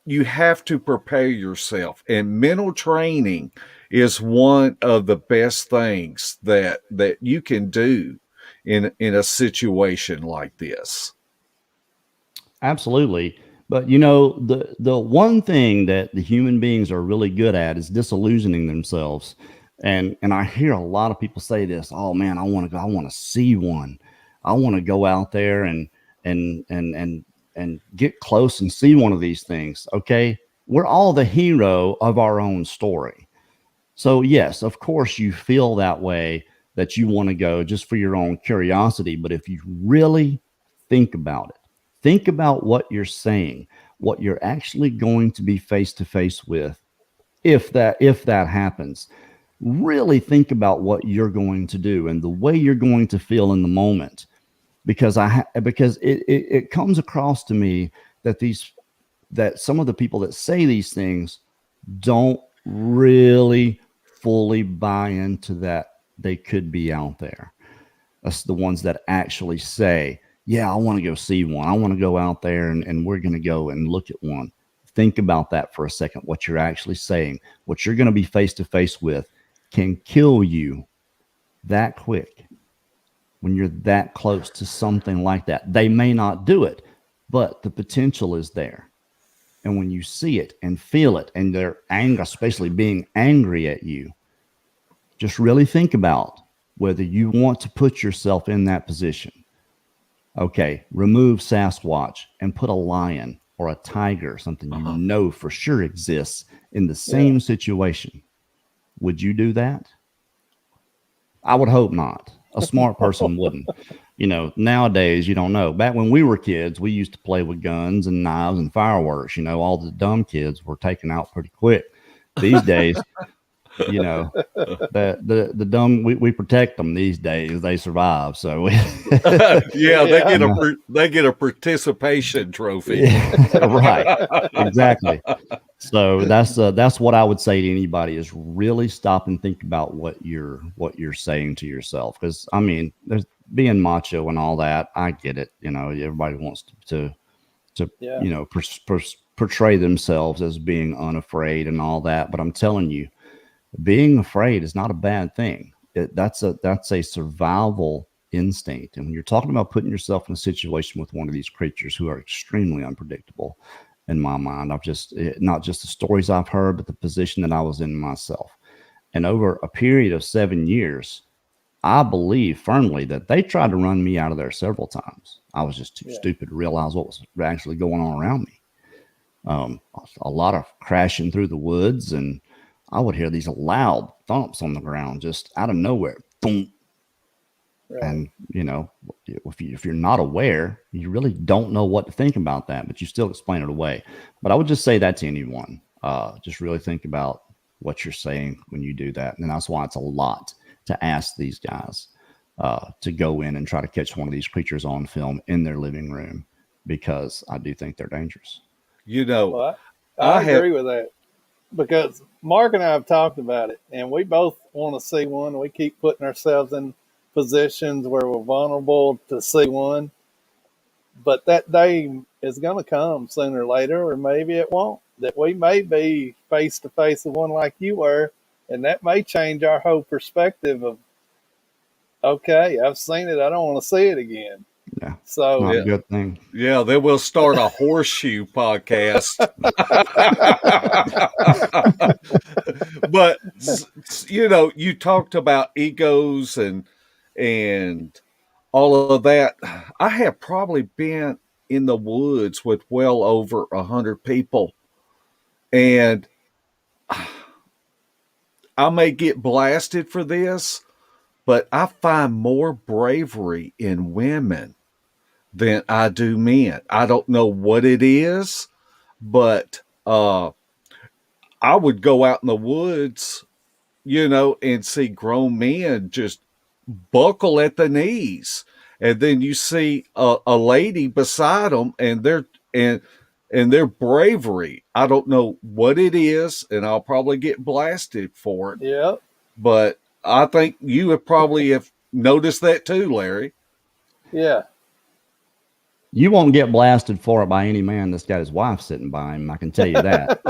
you have to prepare yourself, and mental training is one of the best things that you can do in a situation like this. Absolutely. But the one thing that the human beings are really good at is disillusioning themselves. And I hear a lot of people say this, oh man, I want to go, I want to see one. I want to go out there and get close and see one of these things. Okay. We're all the hero of our own story. So yes, of course you feel that way, that you want to go just for your own curiosity. But if you really think about it, think about what you're saying, what you're actually going to be face to face with, if that happens. really think about what you're going to do and the way you're going to feel in the moment, because it comes across to me that that some of the people that say these things don't really fully buy into that they could be out there. That's the ones that actually say, yeah, I want to go see one. I want to go out there and we're going to go and look at one. Think about that for a second. What you're actually saying, what you're going to be face to face with, can kill you that quick when you're that close to something like that. They may not do it, but the potential is there. And when you see it and feel it, and their anger, especially being angry at you, just really think about whether you want to put yourself in that position. Okay, remove Sasquatch and put a lion or a tiger, something you know for sure exists in the same situation. Would you do that? I would hope not. A smart person wouldn't. You know, nowadays, you don't know. Back when we were kids, we used to play with guns and knives and fireworks. You know, all the dumb kids were taken out pretty quick. These days, you know, the dumb, we protect them these days. They survive. So we, they get a participation trophy. Right. Exactly. So that's what I would say to anybody, is really stop and think about what you're saying to yourself. Because I mean, there's being macho and all that. I get it. You know, everybody wants to you know, portray themselves as being unafraid and all that. But I'm telling you, being afraid is not a bad thing. That's a survival instinct. And when you're talking about putting yourself in a situation with one of these creatures who are extremely unpredictable, in my mind, I've just, not just the stories I've heard, but the position that I was in myself. And over a period of 7 years, I believe firmly that they tried to run me out of there several times. I was just too stupid to realize what was actually going on around me. A lot of crashing through the woods, and I would hear these loud thumps on the ground just out of nowhere. Boom. Right. And, you know, if you're not aware, you really don't know what to think about that, but you still explain it away. But I would just say that to anyone. Just really think about what you're saying when you do that. And that's why it's a lot to ask these guys to go in and try to catch one of these creatures on film in their living room, because I do think they're dangerous. You know, well, I agree with that, because Mark and I have talked about it, and we both want to see one. We keep putting ourselves in positions where we're vulnerable to see one, but that day is going to come sooner or later, or maybe it won't. That we may be face to face with one like you were, and that may change our whole perspective of, okay, I've seen it, I don't want to see it again. Yeah, so not a good thing. Yeah, then we'll start a horseshoe podcast. But you know, you talked about egos and all of that. I have probably been in the woods with well over 100 people, and I may get blasted for this, but I find more bravery in women than I do men. I don't know what it is, but I would go out in the woods, you know, and see grown men just buckle at the knees, and then you see a lady beside them, and their bravery. I don't know what it is, and I'll probably get blasted for it. Yeah, but I think you have probably have noticed that too, Larry. Yeah. You won't get blasted for it by any man that's got his wife sitting by him. I can tell you that.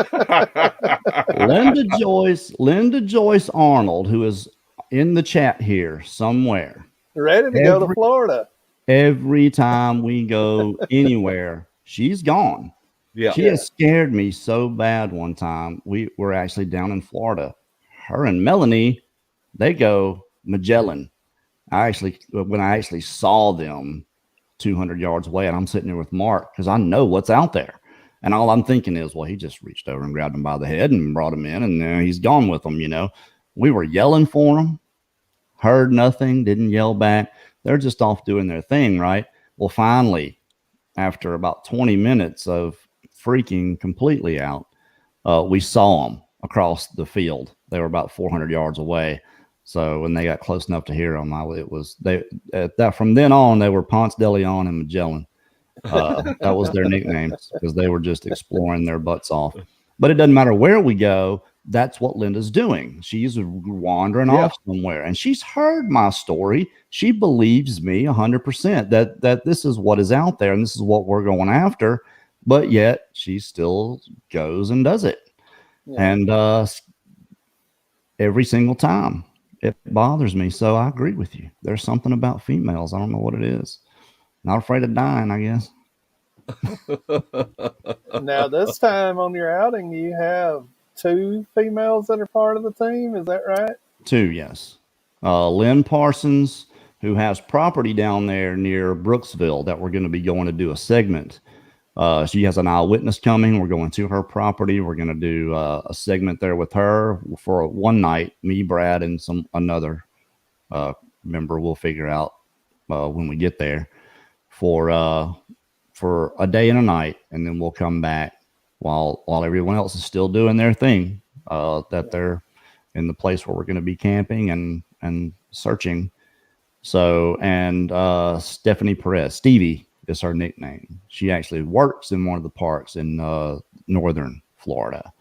Linda Joyce Arnold, who is in the chat here somewhere, ready to go to Florida. Every time we go anywhere, she's gone. Yeah, she has scared me so bad. One time we were actually down in Florida. Her and Melanie, they go Magellan. When I actually saw them 200 yards away, and I'm sitting there with Mark, because I know what's out there, and all I'm thinking is, well, he just reached over and grabbed him by the head and brought him in, and he's gone with them. You know, we were yelling for him, heard nothing, didn't yell back. They're just off doing their thing, right? Well, finally, after about 20 minutes of freaking completely out, we saw them across the field They were about 400 yards away. So when they got close enough to hear them, from then on they were Ponce de Leon and Magellan. That was their nicknames because they were just exploring their butts off. But it doesn't matter where we go. That's what Linda's doing. She's wandering off somewhere, and she's heard my story. She believes me 100% that this is what is out there and this is what we're going after. But yet she still goes and does it. Yeah. And every single time it bothers me. So I agree with you. There's something about females. I don't know what it is. Not afraid of dying, I guess. Now, this time on your outing, you have 2 females that are part of the team. Is that right? 2, yes. Lynn Parsons, who has property down there near Brooksville that we're going to be going to do a segment. She has an eyewitness coming. We're going to her property. We're going to do a segment there with her for one night. Me, Brad, and another member. We'll figure out when we get there for a day and a night, and then we'll come back while everyone else is still doing their thing. That they're in the place where we're going to be camping and searching. So, and Stephanie Perez, Stevie is her nickname. She actually works in one of the parks in northern Florida,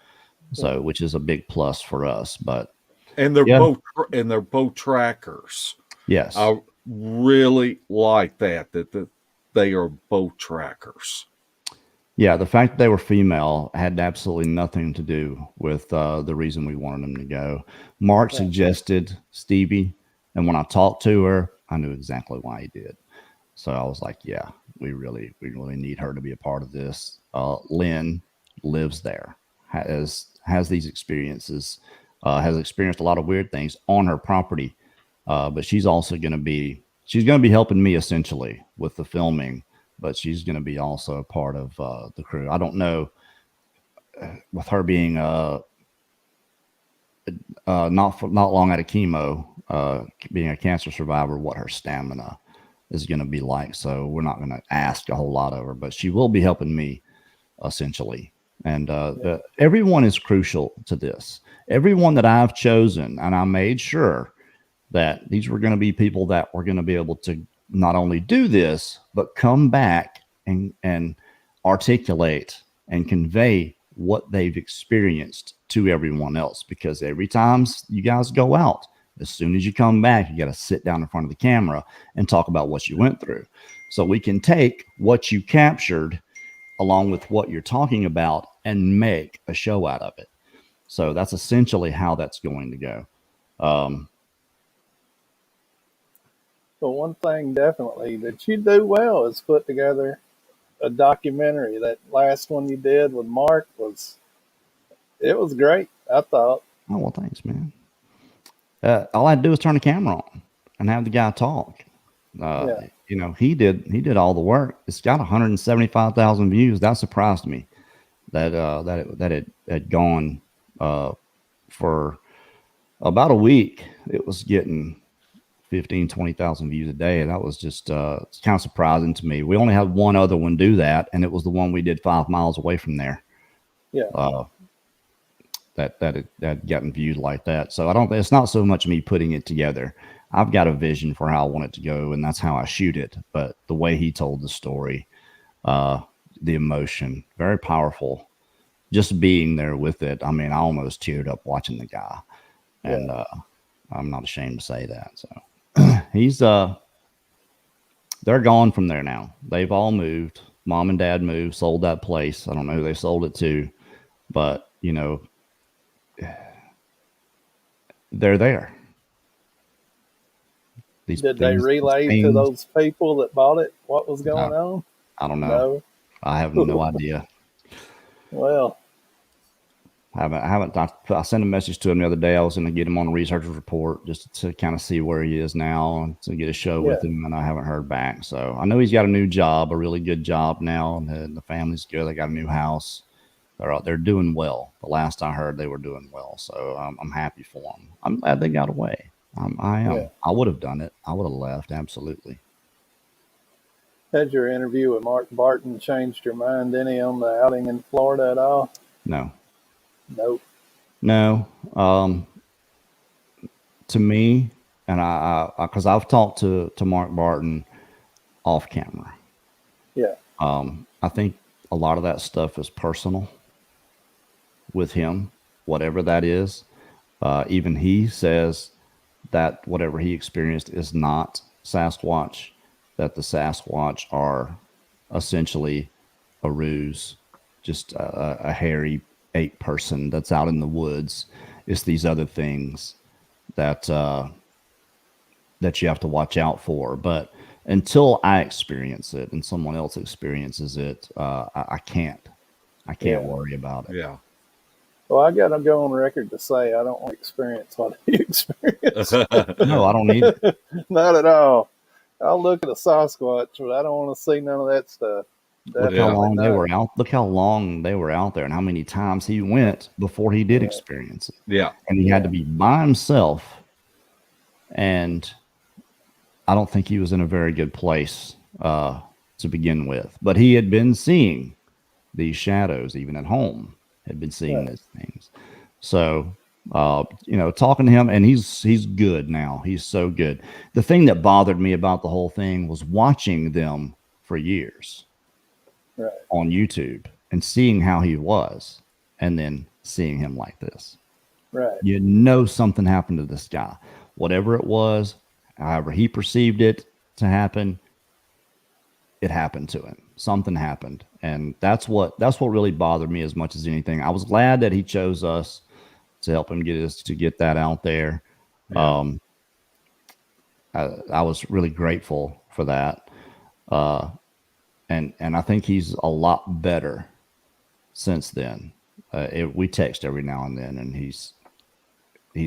so which is a big plus for us. But they're both trackers. Yes, I really like that they are both trackers. Yeah, the fact that they were female had absolutely nothing to do with the reason we wanted them to go. Mark suggested Stevie, and when I talked to her, I knew exactly why he did. So I was like, yeah, we really need her to be a part of this. Lynn lives there, has these experiences, has experienced a lot of weird things on her property, but she's also going to be helping me essentially with the filming, but she's going to be also a part of the crew. I don't know, with her being not long out of chemo, being a cancer survivor, what her stamina is going to be like. So we're not going to ask a whole lot of her, but she will be helping me essentially. And everyone is crucial to this. Everyone that I've chosen, and I made sure that these were going to be people that were going to be able to not only do this, but come back and articulate and convey what they've experienced to everyone else. Because every time you guys go out, as soon as you come back, you got to sit down in front of the camera and talk about what you went through. So we can take what you captured along with what you're talking about and make a show out of it. So that's essentially how that's going to go. But one thing definitely that you do well is put together a documentary. That last one you did with Mark was great, I thought. Oh, well, thanks, man. All I had to do was turn the camera on and have the guy talk. You know, he did all the work. It's got 175,000 views. That surprised me that it had gone for about a week. It was getting 15, 20,000 views a day. That was just kind of surprising to me. We only had one other one do that, and it was the one we did 5 miles away from there. Yeah. That had gotten viewed like that. So it's not so much me putting it together. I've got a vision for how I want it to go, and that's how I shoot it. But the way he told the story, the emotion, very powerful. Just being there with it. I mean, I almost teared up watching the guy, and I'm not ashamed to say that. So he's they're gone from there now. They've all moved. Mom and Dad moved, sold that place. I don't know who they sold it to, but you know, they're there. Did they relay to those people that bought it what was going on? I don't know. No? I have no idea. Well, I sent a message to him the other day. I was going to get him on a researcher's report just to kind of see where he is now and to get a show with him, and I haven't heard back. So I know he's got a new job, a really good job now, and the family's good. They got a new house. They're doing well. The last I heard, they were doing well. So I'm happy for them. I'm glad they got away. I am. Yeah. I would have done it. I would have left. Absolutely. Had your interview with Mark Barton changed your mind any on the outing in Florida at all? No. Nope. No. to me, and because I've talked to Mark Barton off camera. Yeah. I think a lot of that stuff is personal with him, whatever that is. Even he says that whatever he experienced is not Sasquatch, that the Sasquatch are essentially a ruse, just a hairy ape person that's out in the woods. It's these other things that that you have to watch out for. But until I experience it and someone else experiences it, I can't worry about it. Yeah. Well, I got to go on record to say I don't want to experience what he experienced. No, I don't need it. Not at all. I'll look at a Sasquatch, but I don't want to see none of that stuff. Look how long they were out. Look how long they were out there, and how many times he went before he did experience it. Yeah, and he had to be by himself, and I don't think he was in a very good place to begin with. But he had been seeing these shadows, even at home. Had been seeing these things. So, talking to him, and he's good now. He's so good. The thing that bothered me about the whole thing was watching them for years on YouTube and seeing how he was, and then seeing him like this. Right. You know something happened to this guy. Whatever it was, however he perceived it to happen, it happened to him. Something happened. And that's what really bothered me as much as anything. I was glad that he chose us to help him get that out there. Yeah. I was really grateful for that. And I think he's a lot better since then. We text every now and then, and he's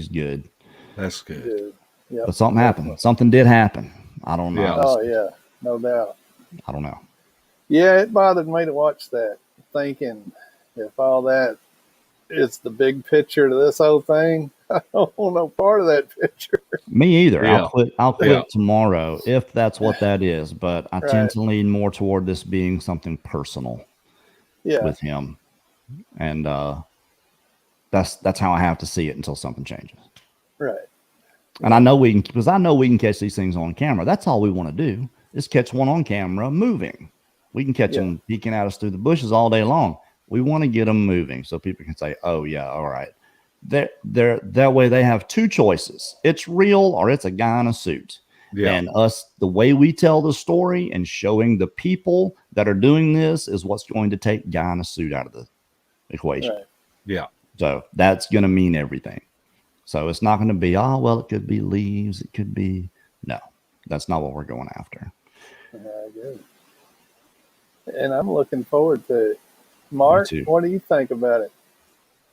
good. That's good. Yep. But something happened. Something did happen. I don't know. Yeah. Oh yeah, no doubt. I don't know. Yeah, it bothered me to watch that, thinking if all that is the big picture to this whole thing, I don't want no part of that picture. Me either. Yeah. I'll quit tomorrow if that's what that is. But I tend to lean more toward this being something personal with him. And that's how I have to see it until something changes. Right. And I know we can catch these things on camera. That's all we want to do is catch one on camera moving. We can catch them peeking at us through the bushes all day long. We want to get them moving so people can say, oh yeah, all right. That way they have two choices. It's real or it's a guy in a suit. Yeah. And the way we tell the story and showing the people that are doing this is what's going to take guy in a suit out of the equation. Right. Yeah. So that's going to mean everything. So it's not going to be, it could be leaves. It could be, no, that's not what we're going after. Good. And I'm looking forward to it. Mark, what do you think about it?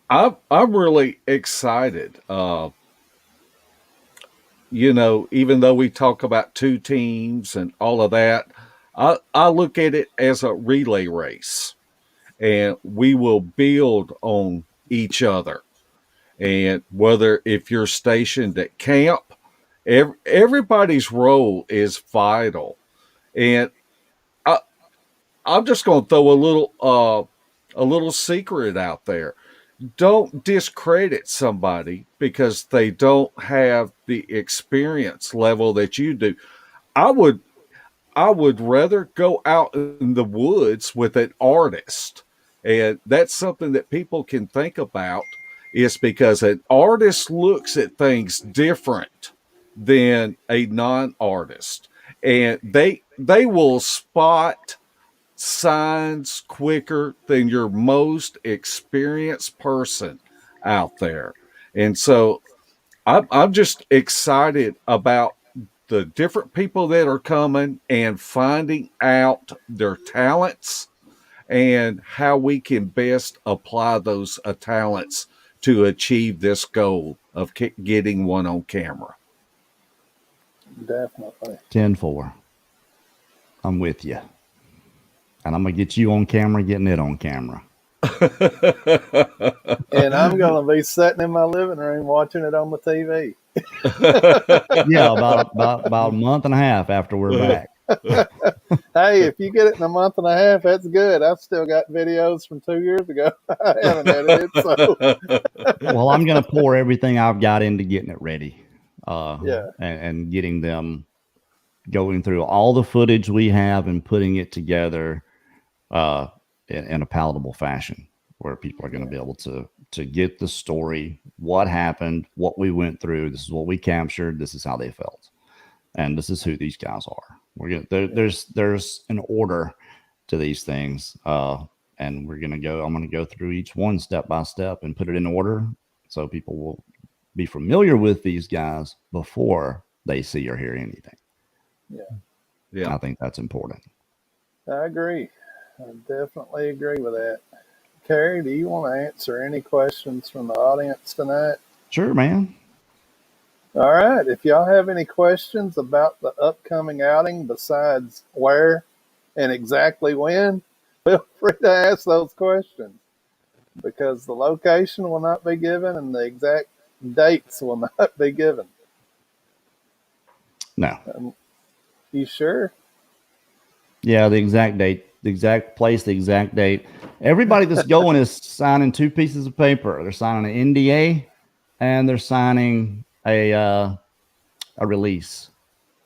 I'm really excited. Even though we talk about two teams and all of that, I look at it as a relay race, and we will build on each other. And whether if you're stationed at camp, everybody's role is vital. And I'm just going to throw a little secret out there. Don't discredit somebody because they don't have the experience level that you do. I would rather go out in the woods with an artist. And that's something that people can think about, is because an artist looks at things different than a non-artist. And they will spot signs quicker than your most experienced person out there. And so I'm just excited about the different people that are coming and finding out their talents and how we can best apply those talents to achieve this goal of getting one on camera. Definitely. 10-4. I'm with you. And I'm going to get you on camera, getting it on camera. And I'm going to be sitting in my living room watching it on the TV. Yeah, about a month and a half after we're back. Hey, if you get it in a month and a half, that's good. I've still got videos from 2 years ago. I haven't edited, so. Well, I'm going to pour everything I've got into getting it ready. Yeah. and getting them going through all the footage we have and putting it together in a palatable fashion where people are going to be able to get the story, what happened, what we went through. This is what we captured. This is how they felt. And this is who these guys are. There's an order to these things. And I'm going to go through each one step by step and put it in order so people will be familiar with these guys before they see or hear anything. Yeah. I think that's important. I agree. I definitely agree with that. Kerry, do you want to answer any questions from the audience tonight? Sure, man. All right. If y'all have any questions about the upcoming outing besides where and exactly when, feel free to ask those questions because the location will not be given and the exact dates will not be given. No. You sure? Yeah, the exact date, the exact place, the exact date. Everybody that's going is signing 2 pieces of paper. They're signing an NDA and they're signing a release.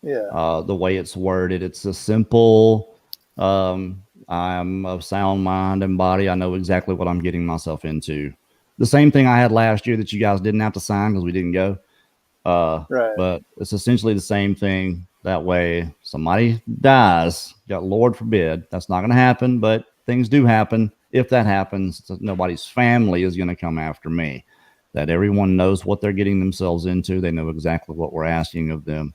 Yeah. The way it's worded, it's a simple. I'm of sound mind and body. I know exactly what I'm getting myself into. The same thing I had last year that you guys didn't have to sign because we didn't go. Right. But it's essentially the same thing. That way, somebody dies. God, Lord forbid, that's not going to happen. But things do happen. If that happens, nobody's family is going to come after me. That everyone knows what they're getting themselves into. They know exactly what we're asking of them,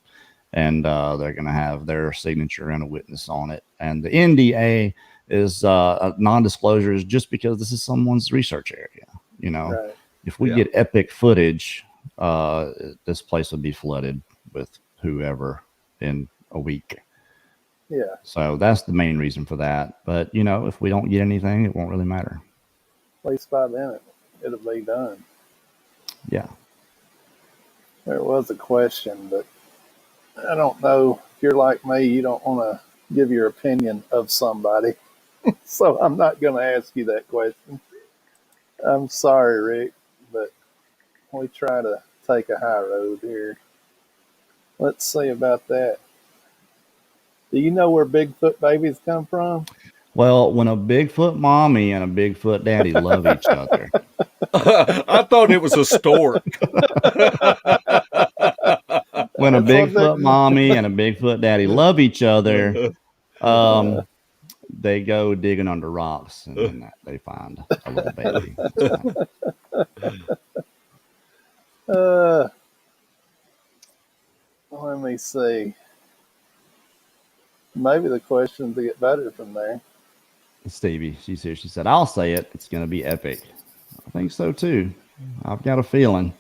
and they're going to have their signature and a witness on it. And the NDA is a non-disclosure is just because this is someone's research area. You know, Right. if we get epic footage, this place would be flooded with whoever in a week. Yeah. So that's the main reason for that. But if we don't get anything, it won't really matter. At least by then it'll be done. Yeah. There was a question, but I don't know. If you're like me, you don't want to give your opinion of somebody. So I'm not going to ask you that question. I'm sorry, Rick, but we try to take a high road here. Let's see about that. Do you know where Bigfoot babies come from? Well, when a Bigfoot mommy and a Bigfoot daddy love each other. I thought it was a stork. When a That's what Bigfoot mommy and a Bigfoot daddy love each other, they go digging under rocks and then they find a little baby. Let me see. Maybe the questions will get better from there. Stevie, she's here. She said, I'll say it. It's going to be epic. I think so, too. I've got a feeling.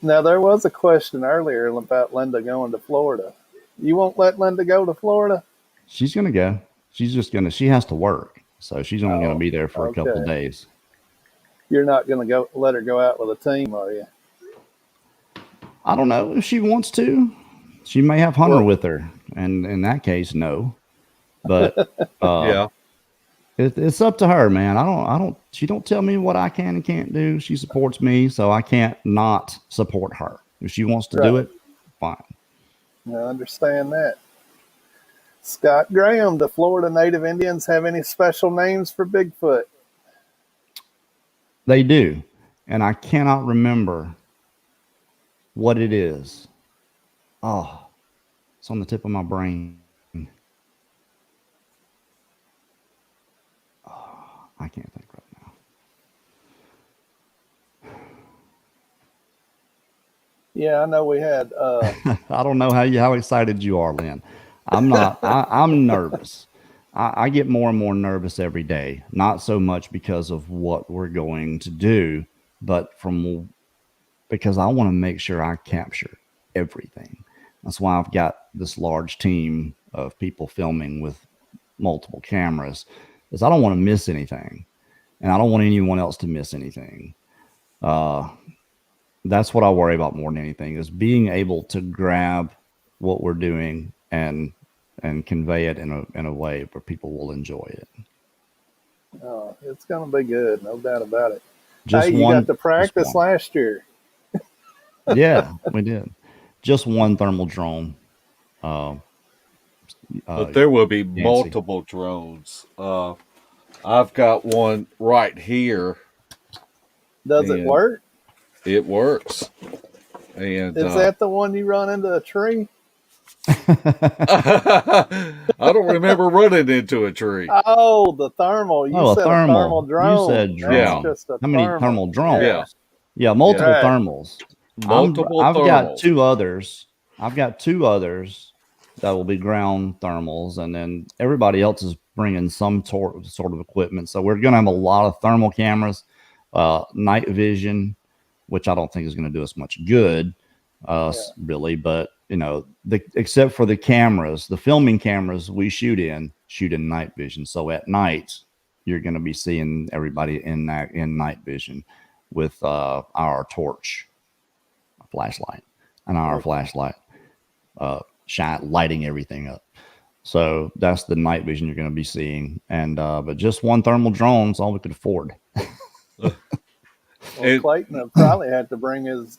Now, there was a question earlier about Linda going to Florida. You won't let Linda go to Florida? She's going to go. She's just going to, she has to work. So she's only going to be there for a couple of days. You're not going to go let her go out with a team, are you? I don't know if she wants to. She may have Hunter with her. And in that case, no. But Yeah. It's up to her, man. She don't tell me what I can and can't do. She supports me, so I can't not support her. If she wants to do it, fine. I understand that. Scott Graham, do Florida Native Indians have any special names for Bigfoot? They do. And I cannot remember what it is. Oh, it's on the tip of my brain. I can't think right now. Yeah, I know we had. I don't know how excited you are, Lynn. I'm not. I'm nervous. I get more and more nervous every day. Not so much because of what we're going to do, but because I want to make sure I capture everything. That's why I've got this large team of people filming with multiple cameras. Is I don't want to miss anything, and I don't want anyone else to miss anything. That's what I worry about more than anything, is being able to grab what we're doing and convey it in a way where people will enjoy it. It's going to be good, no doubt about it. You got to practice last year. Yeah, we did. Just one thermal drone. But there will be Nancy. multiple drones. I've got one right here, Does it and work? it works. And Is that the one you run into a tree? I don't remember running into a tree. Oh, the thermal. You Oh, a said a thermal thermal. You said drone. That's Yeah, drone. just a How many thermal. thermal Yeah. drones? Yeah, yeah, multiple Right. thermals. multiple I've got thermals. two others. I've got two others that will be ground thermals, and then everybody else is bringing some sort of equipment. So we're going to have a lot of thermal cameras, night vision, which I don't think is going to do us much good, Yeah. really. But except for the cameras, the filming cameras we shoot in night vision. So at night, you're going to be seeing everybody in night vision with our torch flashlight and our Okay. flashlight lighting everything up. So that's the night vision you're going to be seeing. And but just one thermal drone is all we could afford. Well, It- Clayton will probably have to bring his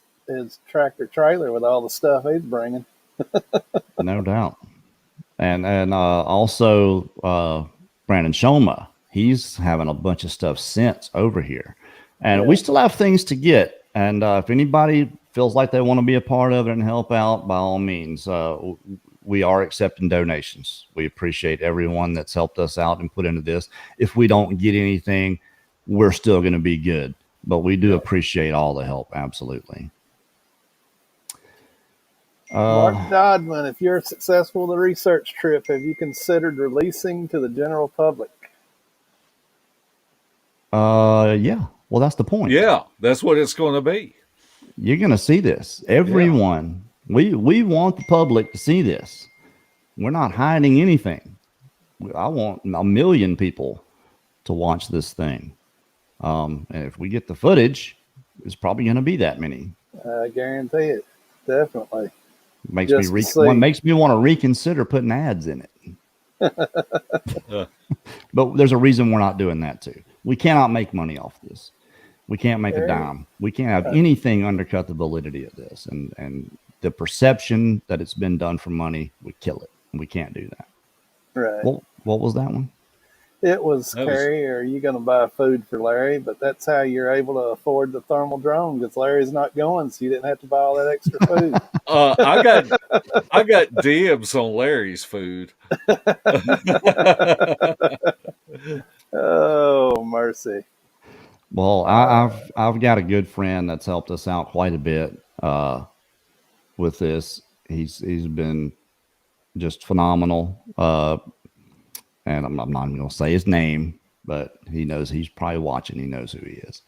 tractor trailer with all the stuff he's bringing. No doubt. And also Brandon Shoma, he's having a bunch of stuff sent over here, and we still have things to get. And if anybody feels like they want to be a part of it and help out, by all means, we are accepting donations. We appreciate everyone that's helped us out and put into this. If we don't get anything, we're still going to be good, but we do appreciate all the help. Absolutely. Mark Dodman, if you're successful with the research trip, have you considered releasing to the general public? Yeah. Well, that's the point. yeah, that's what it's going to be. You're going to see this. Everyone, we want the public to see this. We're not hiding anything. I want 1 million people to watch this thing. And if we get the footage, it's probably going to be that many. I guarantee it. Definitely. Makes Just me to see. makes me want to reconsider putting ads in it. But there's a reason we're not doing that too. We cannot make money off this. We can't make a dime. We can't have anything undercut the validity of this, and the perception that it's been done for money would kill it. And we can't do that. Right. What was that one? It was, Kerry, are you going to buy food for Larry? But that's how you're able to afford the thermal drone, because Larry's not going, so you didn't have to buy all that extra food. I got dibs on Larry's food. Oh, mercy. Well, I've got a good friend that's helped us out quite a bit with this. He's been just phenomenal. And I'm not even going to say his name, but he knows, he's probably watching. He knows who he is.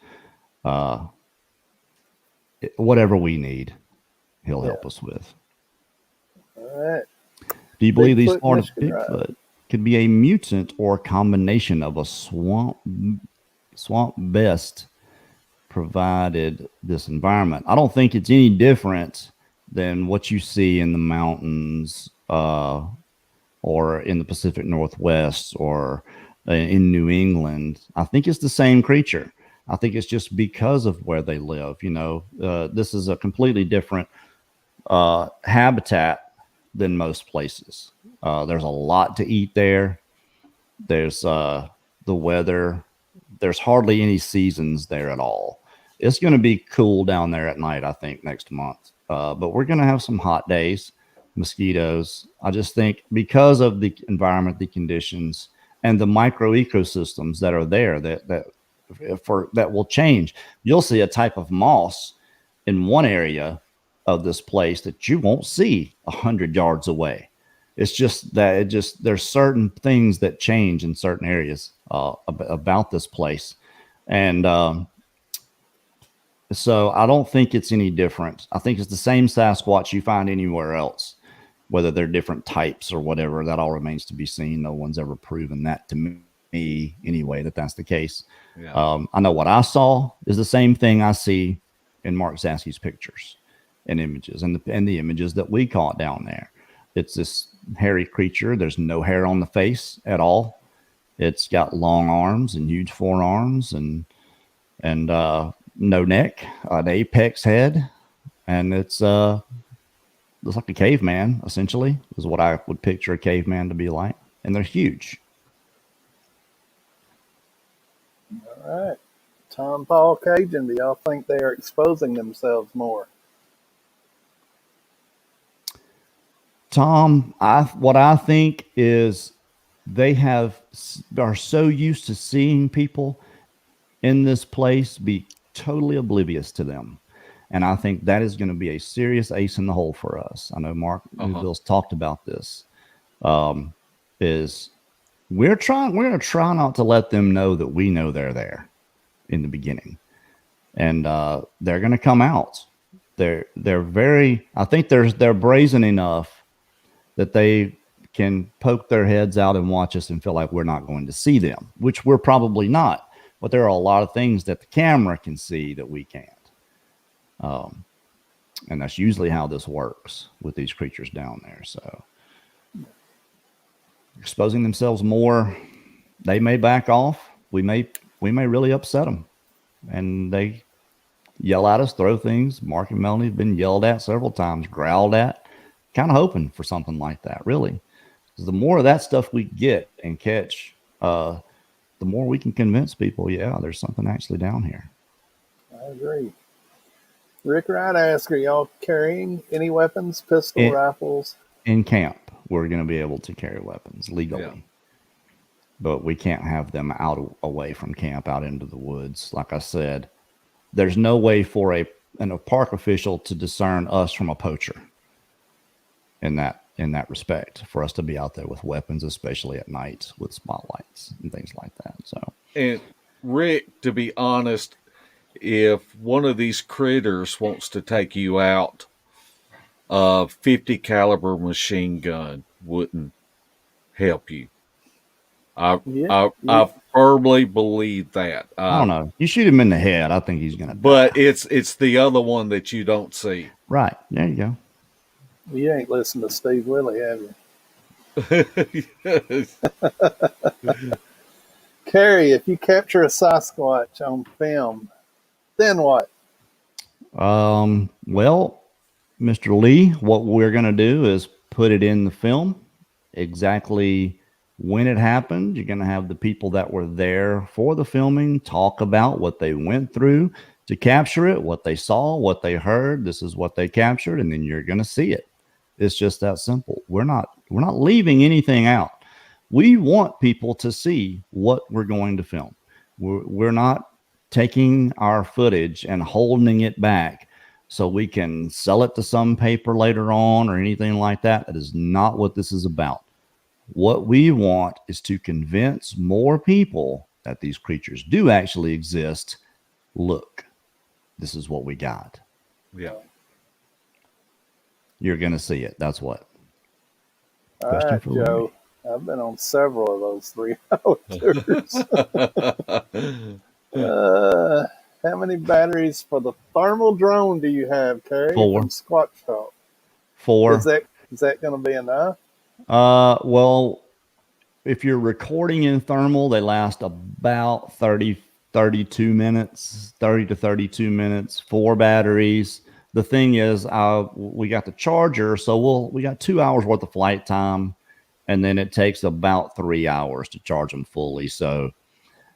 Whatever we need, he'll help us with. All right. Do you believe these Bigfoot, Florida Michigan ride. Bigfoot could be a mutant or a combination of a swamp best provided this environment? I don't think it's any different than what you see in the mountains or in the Pacific Northwest or in New England. I think it's the same creature. I think it's just because of where they live. This is a completely different habitat than most places. There's a lot to eat there. There's the weather. There's hardly any seasons there at all. It's going to be cool down there at night, I think, next month. But we're going to have some hot days, mosquitoes. I just think because of the environment, the conditions, and the micro ecosystems that are there that will change. You'll see a type of moss in one area of this place that you won't see 100 yards away. It's just that there's certain things that change in certain areas about this place. And so I don't think it's any different. I think it's the same Sasquatch you find anywhere else, whether they're different types or whatever. That all remains to be seen. No one's ever proven that to me anyway, that's the case. Yeah. I know what I saw is the same thing I see in Mark Zasky's pictures and images and the images that we caught down there. It's this hairy creature. There's no hair on the face at all. It's got long arms and huge forearms and no neck, an apex head, and it's looks like a caveman, essentially, is what I would picture a caveman to be like. And they're huge. All right. Tom, Paul, Cajun, do y'all think they are exposing themselves more? Tom, what I think is they are so used to seeing people in this place be totally oblivious to them. And I think that is going to be a serious ace in the hole for us. I know Mark Newville's talked about this. Is we're going to try not to let them know that we know they're there in the beginning. And they're going to come out. They're very, I think they're brazen enough that they can poke their heads out and watch us and feel like we're not going to see them, which we're probably not. But there are a lot of things that the camera can see that we can't. And that's usually how this works with these creatures down there. So exposing themselves more, they may back off. We may really upset them. And they yell at us, throw things. Mark and Melanie have been yelled at several times, growled at. Kind of hoping for something like that, really. Because the more of that stuff we get and catch, the more we can convince people, yeah, there's something actually down here. I agree. Rick Wright asked, are y'all carrying any weapons, pistol, rifles? In camp, we're going to be able to carry weapons legally. Yeah. But we can't have them out away from camp, out into the woods. Like I said, there's no way for a park official to discern us from a poacher in that respect, for us to be out there with weapons, especially at night with spotlights and things like that. So, and Rick, to be honest, if one of these critters wants to take you out, a 50 caliber machine gun wouldn't help you. I firmly believe that. I don't know. You shoot him in the head, I think he's gonna die. But it's the other one that you don't see. Right. There you go. You ain't listened to Steve Willie, have you? Kerry, if you capture a Sasquatch on film, then what? Well, Mr. Lee, what we're going to do is put it in the film exactly when it happened. You're going to have the people that were there for the filming talk about what they went through to capture it, what they saw, what they heard. This is what they captured, and then you're going to see it. It's just that simple. We're not leaving anything out. We want people to see what we're going to film. We're not taking our footage and holding it back so we can sell it to some paper later on or anything like that. That is not what this is about. What we want is to convince more people that these creatures do actually exist. Look, this is what we got. Yeah. You're going to see it. That's what. All right, Joe. I've been on several of those 3-hour tours. How many batteries for the thermal drone do you have, Kerry? 4. From Squatch Talk. 4. Is that going to be enough? Well, if you're recording in thermal, they last about 30 to 32 minutes, 4 batteries. The thing is, we got the charger, so we got 2 hours worth of flight time, and then it takes about 3 hours to charge them fully. So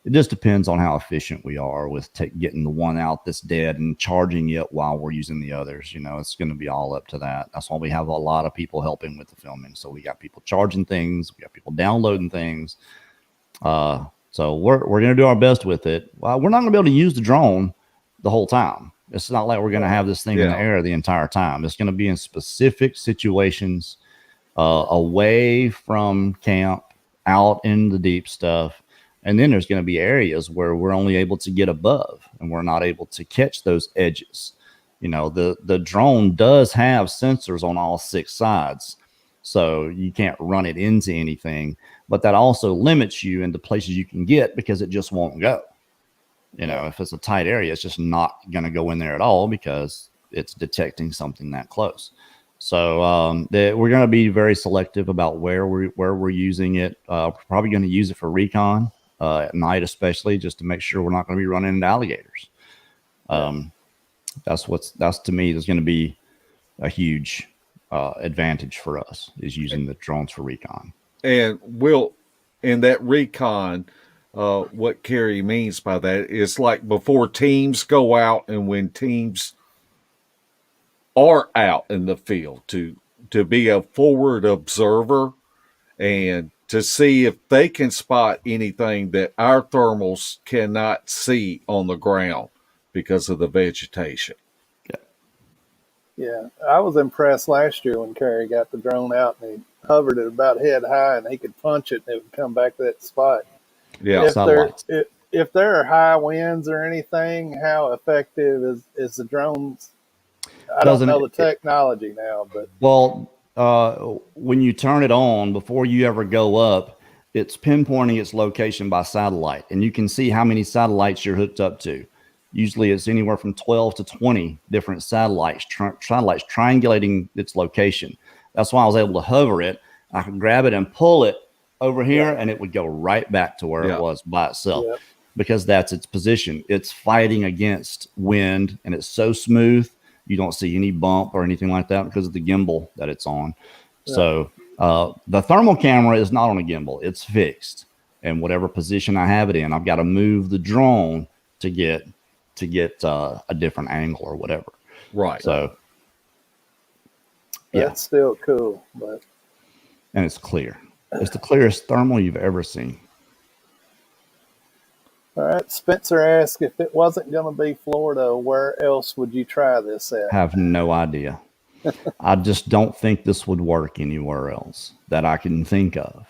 it just depends on how efficient we are with getting the one out that's dead and charging it while we're using the others. You know, it's going to be all up to that. That's why we have a lot of people helping with the filming. So we got people charging things, we got people downloading things. So we're going to do our best with it. Well, we're not going to be able to use the drone the whole time. It's not like we're going to have this thing in the air the entire time. It's going to be in specific situations, away from camp, out in the deep stuff. And then there's going to be areas where we're only able to get above and we're not able to catch those edges. You know, the drone does have sensors on all 6 sides, so you can't run it into anything. But that also limits you into places you can get because it just won't go. You know, if it's a tight area, it's just not going to go in there at all because it's detecting something that close. So we're going to be very selective about where we're using it. Probably going to use it for recon at night, especially just to make sure we're not going to be running into alligators. That's to me is going to be a huge advantage for us is using the drones for recon. And we'll in that recon, what Kerry means by that is like before teams go out and when teams are out in the field to be a forward observer and to see if they can spot anything that our thermals cannot see on the ground because of the vegetation. Yeah, I was impressed last year when Kerry got the drone out and he hovered it about head high and he could punch it and it would come back to that spot. Yeah. If there are high winds or anything, how effective is the drones? I don't Doesn't know the it? technology now, but Well, when you turn it on, before you ever go up, it's pinpointing its location by satellite, and you can see how many satellites you're hooked up to. Usually, it's anywhere from 12 to 20 different satellites, satellites triangulating its location. That's why I was able to hover it. I could grab it and pull it over here, yeah, and it would go right back to where Yeah. it was by itself yeah, because that's its position. It's fighting against wind, and it's so smooth. You don't see any bump or anything like that because of the gimbal that it's on. yeah. So the thermal camera is not on a gimbal; it's fixed, and whatever position I have it in, I've got to move the drone to get a different angle or whatever. Right. So yeah, That's still cool, but and it's clear. It's the clearest thermal you've ever seen. all right. Spencer asked if it wasn't going to be Florida, where else would you try this at? Have no idea. I just don't think this would work anywhere else that I can think of.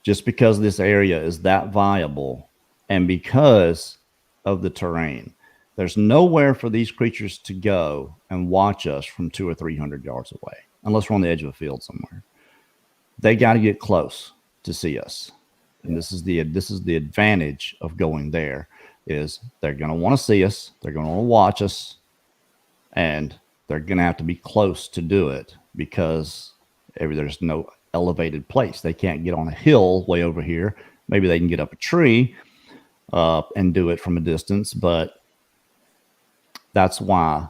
Just because this area is that viable and because of the terrain. There's nowhere for these creatures to go and watch us from 200 or 300 yards away, unless we're on the edge of a field somewhere. They got to get close to see us. And this is the advantage of going there is they're going to want to see us. They're going to want to watch us. And they're going to have to be close to do it because there's no elevated place. They can't get on a hill way over here. Maybe they can get up a tree and do it from a distance. But that's why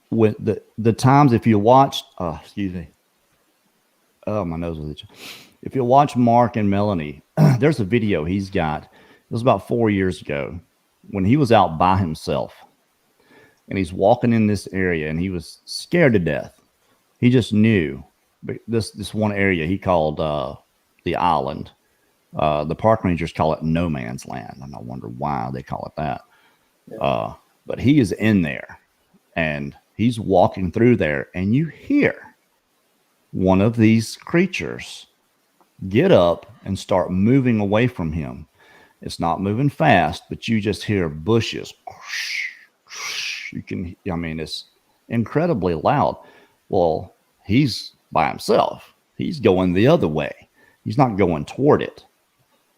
when the times, if you watch, excuse me. Oh, my nose was itching. If you watch Mark and Melanie, there's a video he's got. It was about 4 years ago when he was out by himself and he's walking in this area and he was scared to death. He just knew this one area he called the island. The park rangers call it no man's land. And I wonder why they call it that. Yeah. But he is in there and he's walking through there and you hear one of these creatures get up and start moving away from him. It's not moving fast, but you just hear bushes. You can, I mean, it's incredibly loud. Well, he's by himself. He's going the other way. He's not going toward it.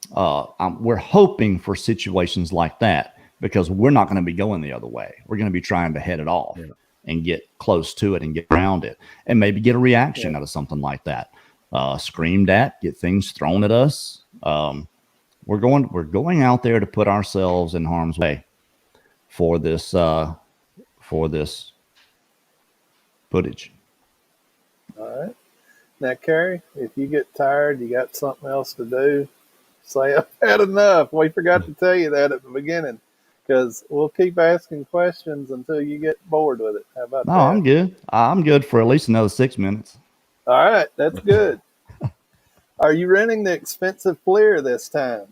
We're hoping for situations like that because we're not going to be going the other way. We're going to be trying to head it off and get close to it and get around it and maybe get a reaction out of something like that. Screamed at, get things thrown at us. We're going out there to put ourselves in harm's way for this footage. All right. Now, Kerry, if you get tired, you got something else to do, say, I've had enough. We forgot to tell you that at the beginning because we'll keep asking questions until you get bored with it. How about No, that? I'm good. I'm good for at least another 6 minutes. All right. That's good. Are you renting the expensive FLIR this time?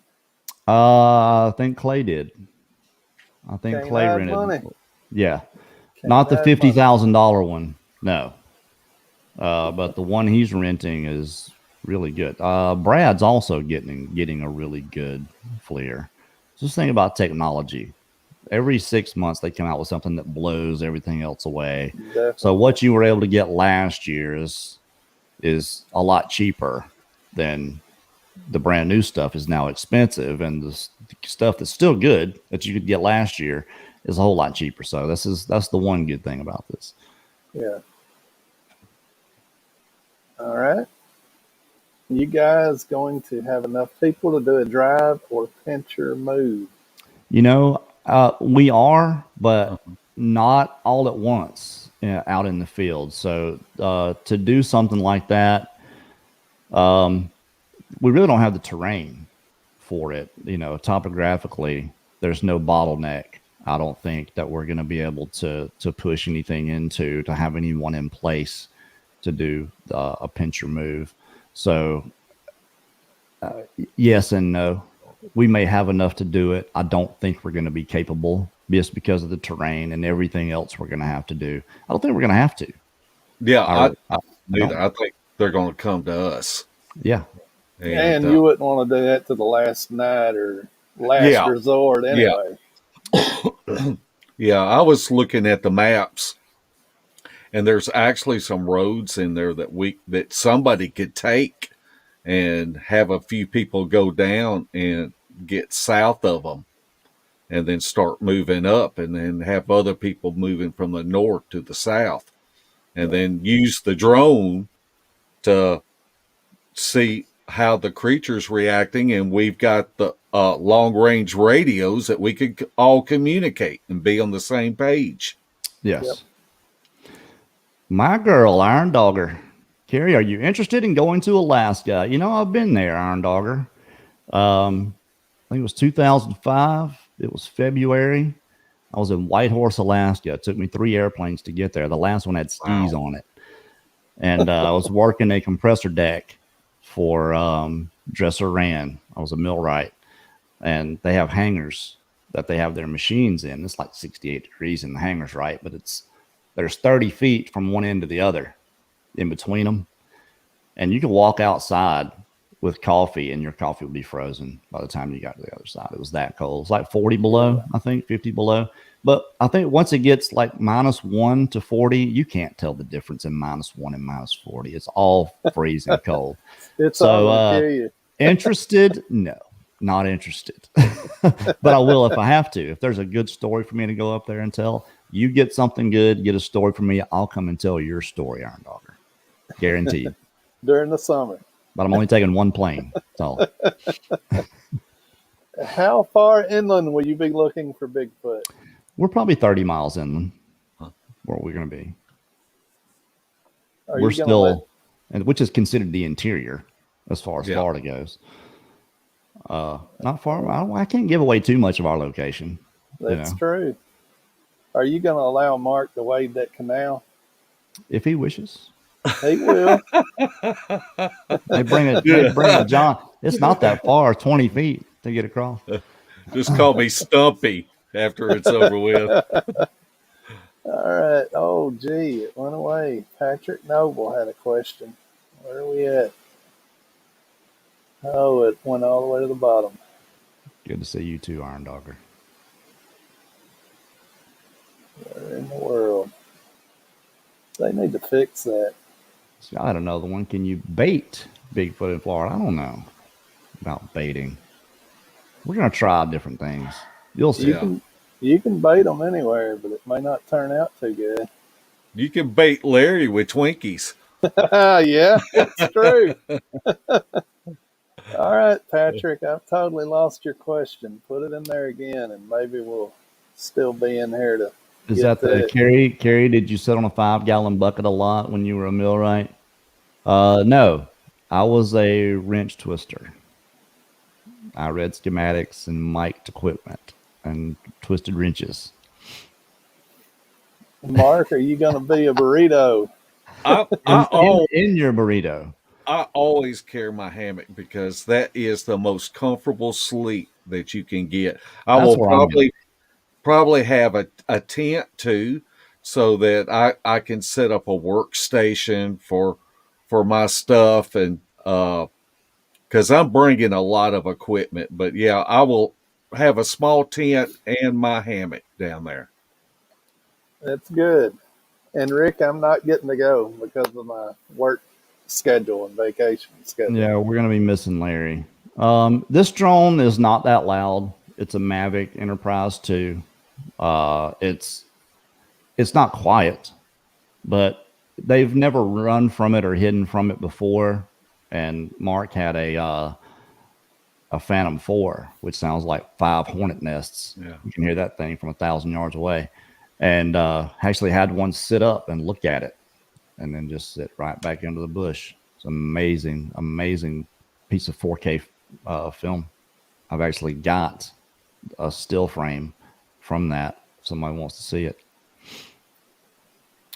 I think Clay did. I think Can't Clay hide rented. money. Yeah, Can't not the hide money. $50,000 one. No, but the one he's renting is really good. Brad's also getting a really good FLIR. Just think about technology. Every 6 months they come out with something that blows everything else away. Definitely. So what you were able to get last year is a lot cheaper than the brand new stuff is now expensive, and the stuff that's still good that you could get last year is a whole lot cheaper. So that's the one good thing about this. Yeah. All right. You guys going to have enough people to do a drive or pinch or move? You know, we are, but not all at once out in the field. So to do something like that, we really don't have the terrain for it. Topographically, there's no bottleneck. I don't think that we're going to be able to push anything into to have anyone in place to do a pincher move. So yes and no. We may have enough to do it. I don't think we're going to be capable just because of the terrain and everything else we're going to have to do. I don't think we're going to have to. Yeah, I think they're going to come to us. Yeah. And you wouldn't want to do that to the last night or last resort anyway. Yeah, I was looking at the maps, and there's actually some roads in there that somebody could take and have a few people go down and get south of them, and then start moving up, and then have other people moving from the north to the south, and then use the drone to see how the creature's reacting. And we've got the long range radios that we could all communicate and be on the same page. Yes. Yep. My girl, Iron Dogger. Kerry, are you interested in going to Alaska? I've been there, Iron Dogger. I think it was 2005. It was February. I was in Whitehorse, Alaska. It took me 3 airplanes to get there. The last one had skis on it. And I was working a compressor deck for Dresser Ran. I was a millwright. And they have hangars that they have their machines in. It's like 68 degrees in the hangars, right? But there's 30 feet from one end to the other in between them. And you can walk outside with coffee and your coffee will be frozen by the time you got to the other side. It was that cold. It's like 40 below, I think, 50 below. But I think once it gets like -1 to 40, you can't tell the difference in -1 and -40. It's all freezing cold. It's all gonna kill you. Interested? No, not interested. But I will if I have to. If there's a good story for me to go up there and tell, you get something good, get a story from me, I'll come and tell your story, Iron Dogger. Guaranteed. During the summer. But I'm only taking one plane. That's all. How far inland will you be looking for Bigfoot? We're probably 30 miles inland where we're going to be. We're still, which is considered the interior as far as Florida goes. Not far. I can't give away too much of our location. That's true. Are you going to allow Mark to wade that canal? If he wishes. He will. They bring a John. It's not that far, 20 feet to get across. Just call me Stumpy after it's over with. All right. Oh, gee, it went away. Patrick Noble had a question. Where are we at? Oh, it went all the way to the bottom. Good to see you too, Iron Dogger. Where in the world? They need to fix that. So I had another one. Can you bait Bigfoot in Florida? I don't know about baiting. We're going to try different things. You'll see. You can bait them anywhere, but it may not turn out too good. You can bait Larry with Twinkies. Yeah, that's true. All right, Patrick, I've totally lost your question. Put it in there again, and maybe we'll still be in here to. Is that the Kerry? Kerry, did you sit on a 5-gallon bucket a lot when you were a millwright? No, I was a wrench twister. I read schematics and mic'd equipment and twisted wrenches. Mark, are you going to be a burrito? In your burrito. I always carry my hammock because that is the most comfortable sleep that you can get. I will probably have a tent too, so that I can set up a workstation for my stuff, and because I'm bringing a lot of equipment. But yeah, I will have a small tent and my hammock down there. That's good. And Rick, I'm not getting to go because of my work schedule and vacation schedule. Yeah, we're going to be missing Larry. This drone is not that loud. It's a Mavic Enterprise 2. It's not quiet, but they've never run from it or hidden from it before. And Mark had a Phantom 4, which sounds like 5 hornet nests. Yeah. You can hear that thing from 1,000 yards away. and actually had one sit up and look at it, and then just sit right back into the bush. It's amazing, amazing piece of 4K film. I've actually got a still frame from that. If somebody wants to see it.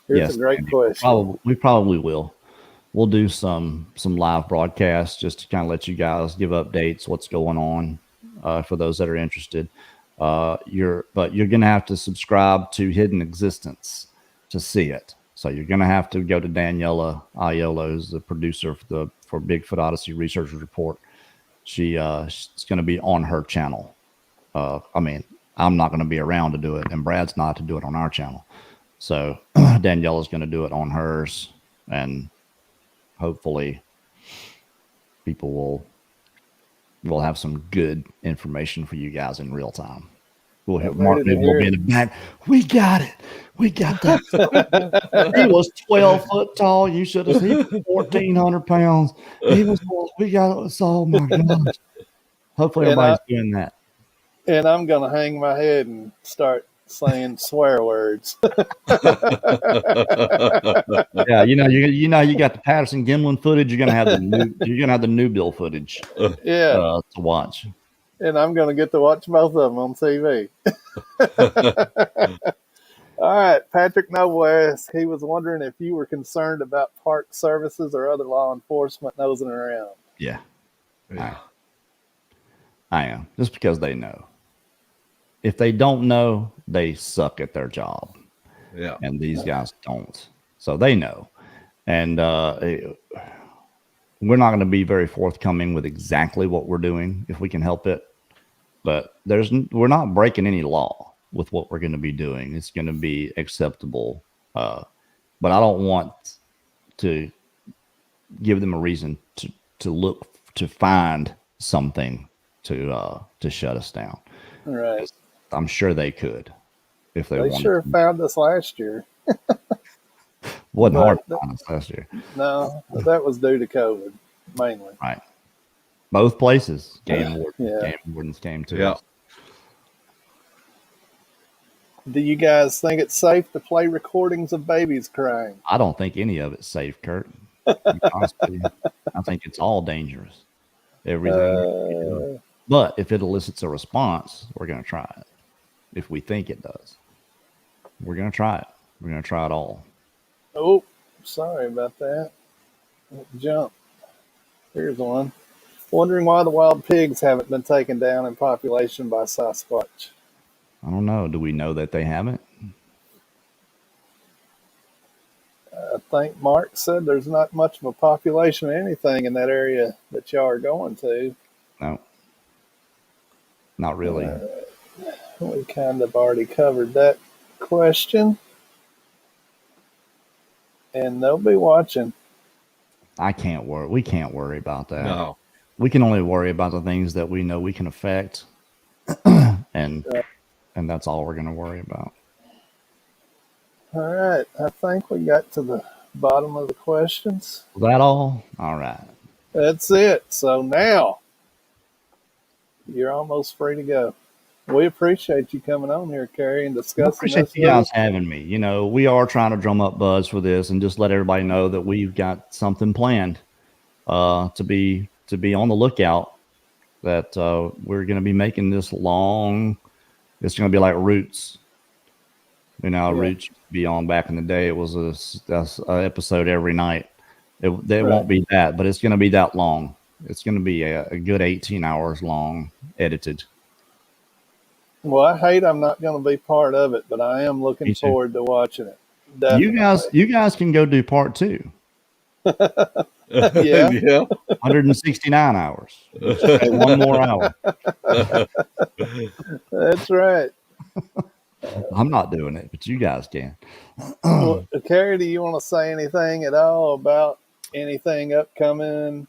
Here's Yes, a great Andy, question. we probably will. We'll do some live broadcasts just to kind of let you guys give updates, what's going on, for those that are interested. But you're going to have to subscribe to Hidden Existence to see it. So you're going to have to go to Daniela Aiello, who's the producer for Bigfoot Odyssey Research Report. She's going to be on her channel. I mean, I'm not going to be around to do it, and Brad's not to do it on our channel. So Daniela's going to do it on hers, and hopefully people will have some good information for you guys in real time. We'll have Mark will be in the back. We got it. We got that. He was 12 foot tall. You should have seen 1,400 pounds. He was. We got it. Oh my gosh. Hopefully everybody's doing that. And I'm gonna hang my head and start saying swear words. Yeah, you got the Patterson Gimlin footage. You're gonna have the new Bill footage. Yeah, to watch. And I'm gonna get to watch both of them on TV. All right, Patrick Nobles. He was wondering if you were concerned about park services or other law enforcement nosing around. Yeah. I am, just because they know. If they don't know, they suck at their job. Yeah. And these guys don't. So they know. And we're not going to be very forthcoming with exactly what we're doing if we can help it. But we're not breaking any law with what we're going to be doing. It's going to be acceptable. But I don't want to give them a reason to look to find something to shut us down. Right. I'm sure they could if they wanted. They sure found us last year. Wasn't hard to find us last year. No, that was due to COVID mainly. Right. Both places, game wardens came to us. Do you guys think it's safe to play recordings of babies crying? I don't think any of it's safe, Kurt. Honestly, I think it's all dangerous. Everything. But if it elicits a response, we're going to try it. If we think it does, we're going to try it. We're going to try it all. Oh, sorry about that. Jump. Here's one. Wondering why the wild pigs haven't been taken down in population by Sasquatch. I don't know. Do we know that they haven't? I think Mark said there's not much of a population of anything in that area that y'all are going to. No. Not really. We kind of already covered that question. And they'll be watching. I can't worry. We can't worry about that. No. We can only worry about the things that we know we can affect. and that's all we're going to worry about. All right. I think we got to the bottom of the questions. Was that all? All right. That's it. So now you're almost free to go. We appreciate you coming on here, Kerry, and discussing. I appreciate you guys having me. You know, we are trying to drum up buzz for this and just let everybody know that we've got something planned to be on the lookout. That we're going to be making this long. It's going to be like Roots. You know, Roots be on back in the day. It was a episode every night. It won't be that, but it's going to be that long. It's going to be a good 18 hours long, edited. Well, I hate I'm not going to be part of it, but I am looking forward to watching it. Definitely. You guys can go do part 2. Yeah. 169 hours. One more hour. That's right. I'm not doing it, but you guys can. Well, Kerry, do you want to say anything at all about anything upcoming?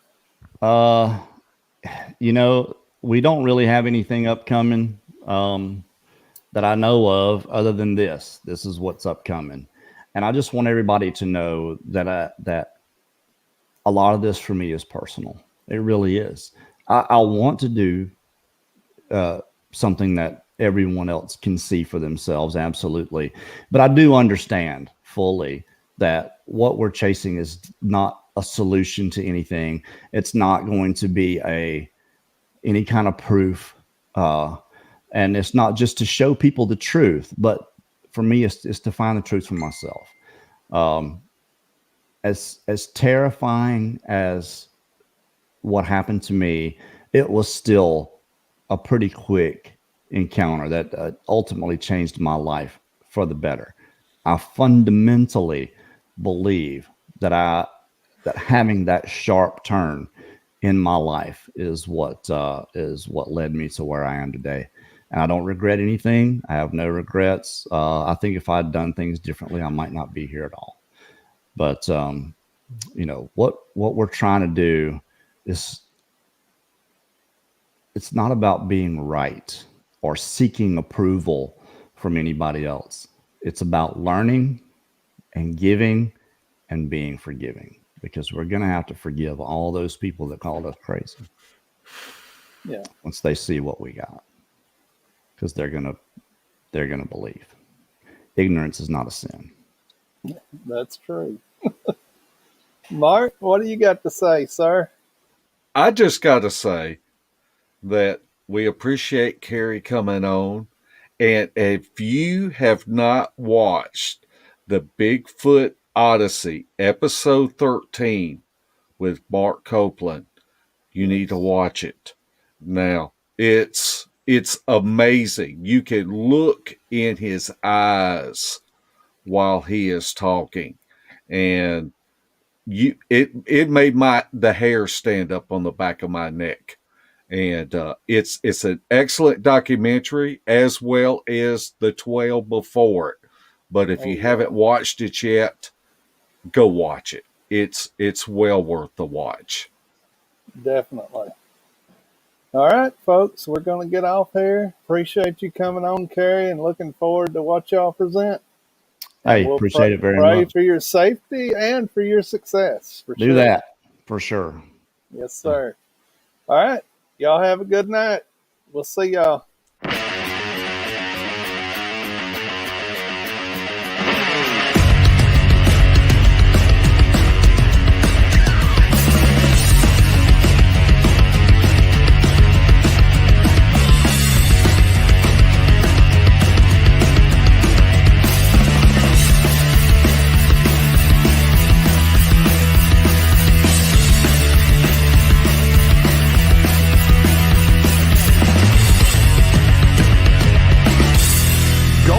You know, we don't really have anything upcoming that I know of other than this. This is what's upcoming. And I just want everybody to know that that a lot of this for me is personal. It really is. I want to do something that everyone else can see for themselves. Absolutely. But I do understand fully that what we're chasing is not a solution to anything. It's not going to be any kind of proof. And it's not just to show people the truth, but for me, it's to find the truth for myself. As terrifying as what happened to me, it was still a pretty quick encounter that ultimately changed my life for the better. I fundamentally believe that having that sharp turn in my life is what led me to where I am today. And I don't regret anything. I have no regrets. I think if I'd done things differently, I might not be here at all. But what we're trying to do is, it's not about being right or seeking approval from anybody else. It's about learning and giving and being forgiving, because we're going to have to forgive all those people that called us crazy. Yeah. Once they see what we got, because they're going to believe. Ignorance is not a sin. That's true. Mark, what do you got to say, sir? I just got to say that we appreciate Kerry coming on. And if you have not watched the Bigfoot Odyssey, episode 13 with Mark Copeland, you need to watch it. Now, it's amazing. You can look in his eyes while he is talking, and it made the hair stand up on the back of my neck. And it's an excellent documentary, as well as the 12 before it. But if you haven't watched it yet, go watch it. It's well worth the watch. Definitely. All right, folks, we're going to get off here. Appreciate you coming on, Kerry, and looking forward to what y'all present. Hey, we'll appreciate it very pray much. For your safety and for your success. For Do sure. that for sure. Yes, sir. All right. Y'all have a good night. We'll see y'all.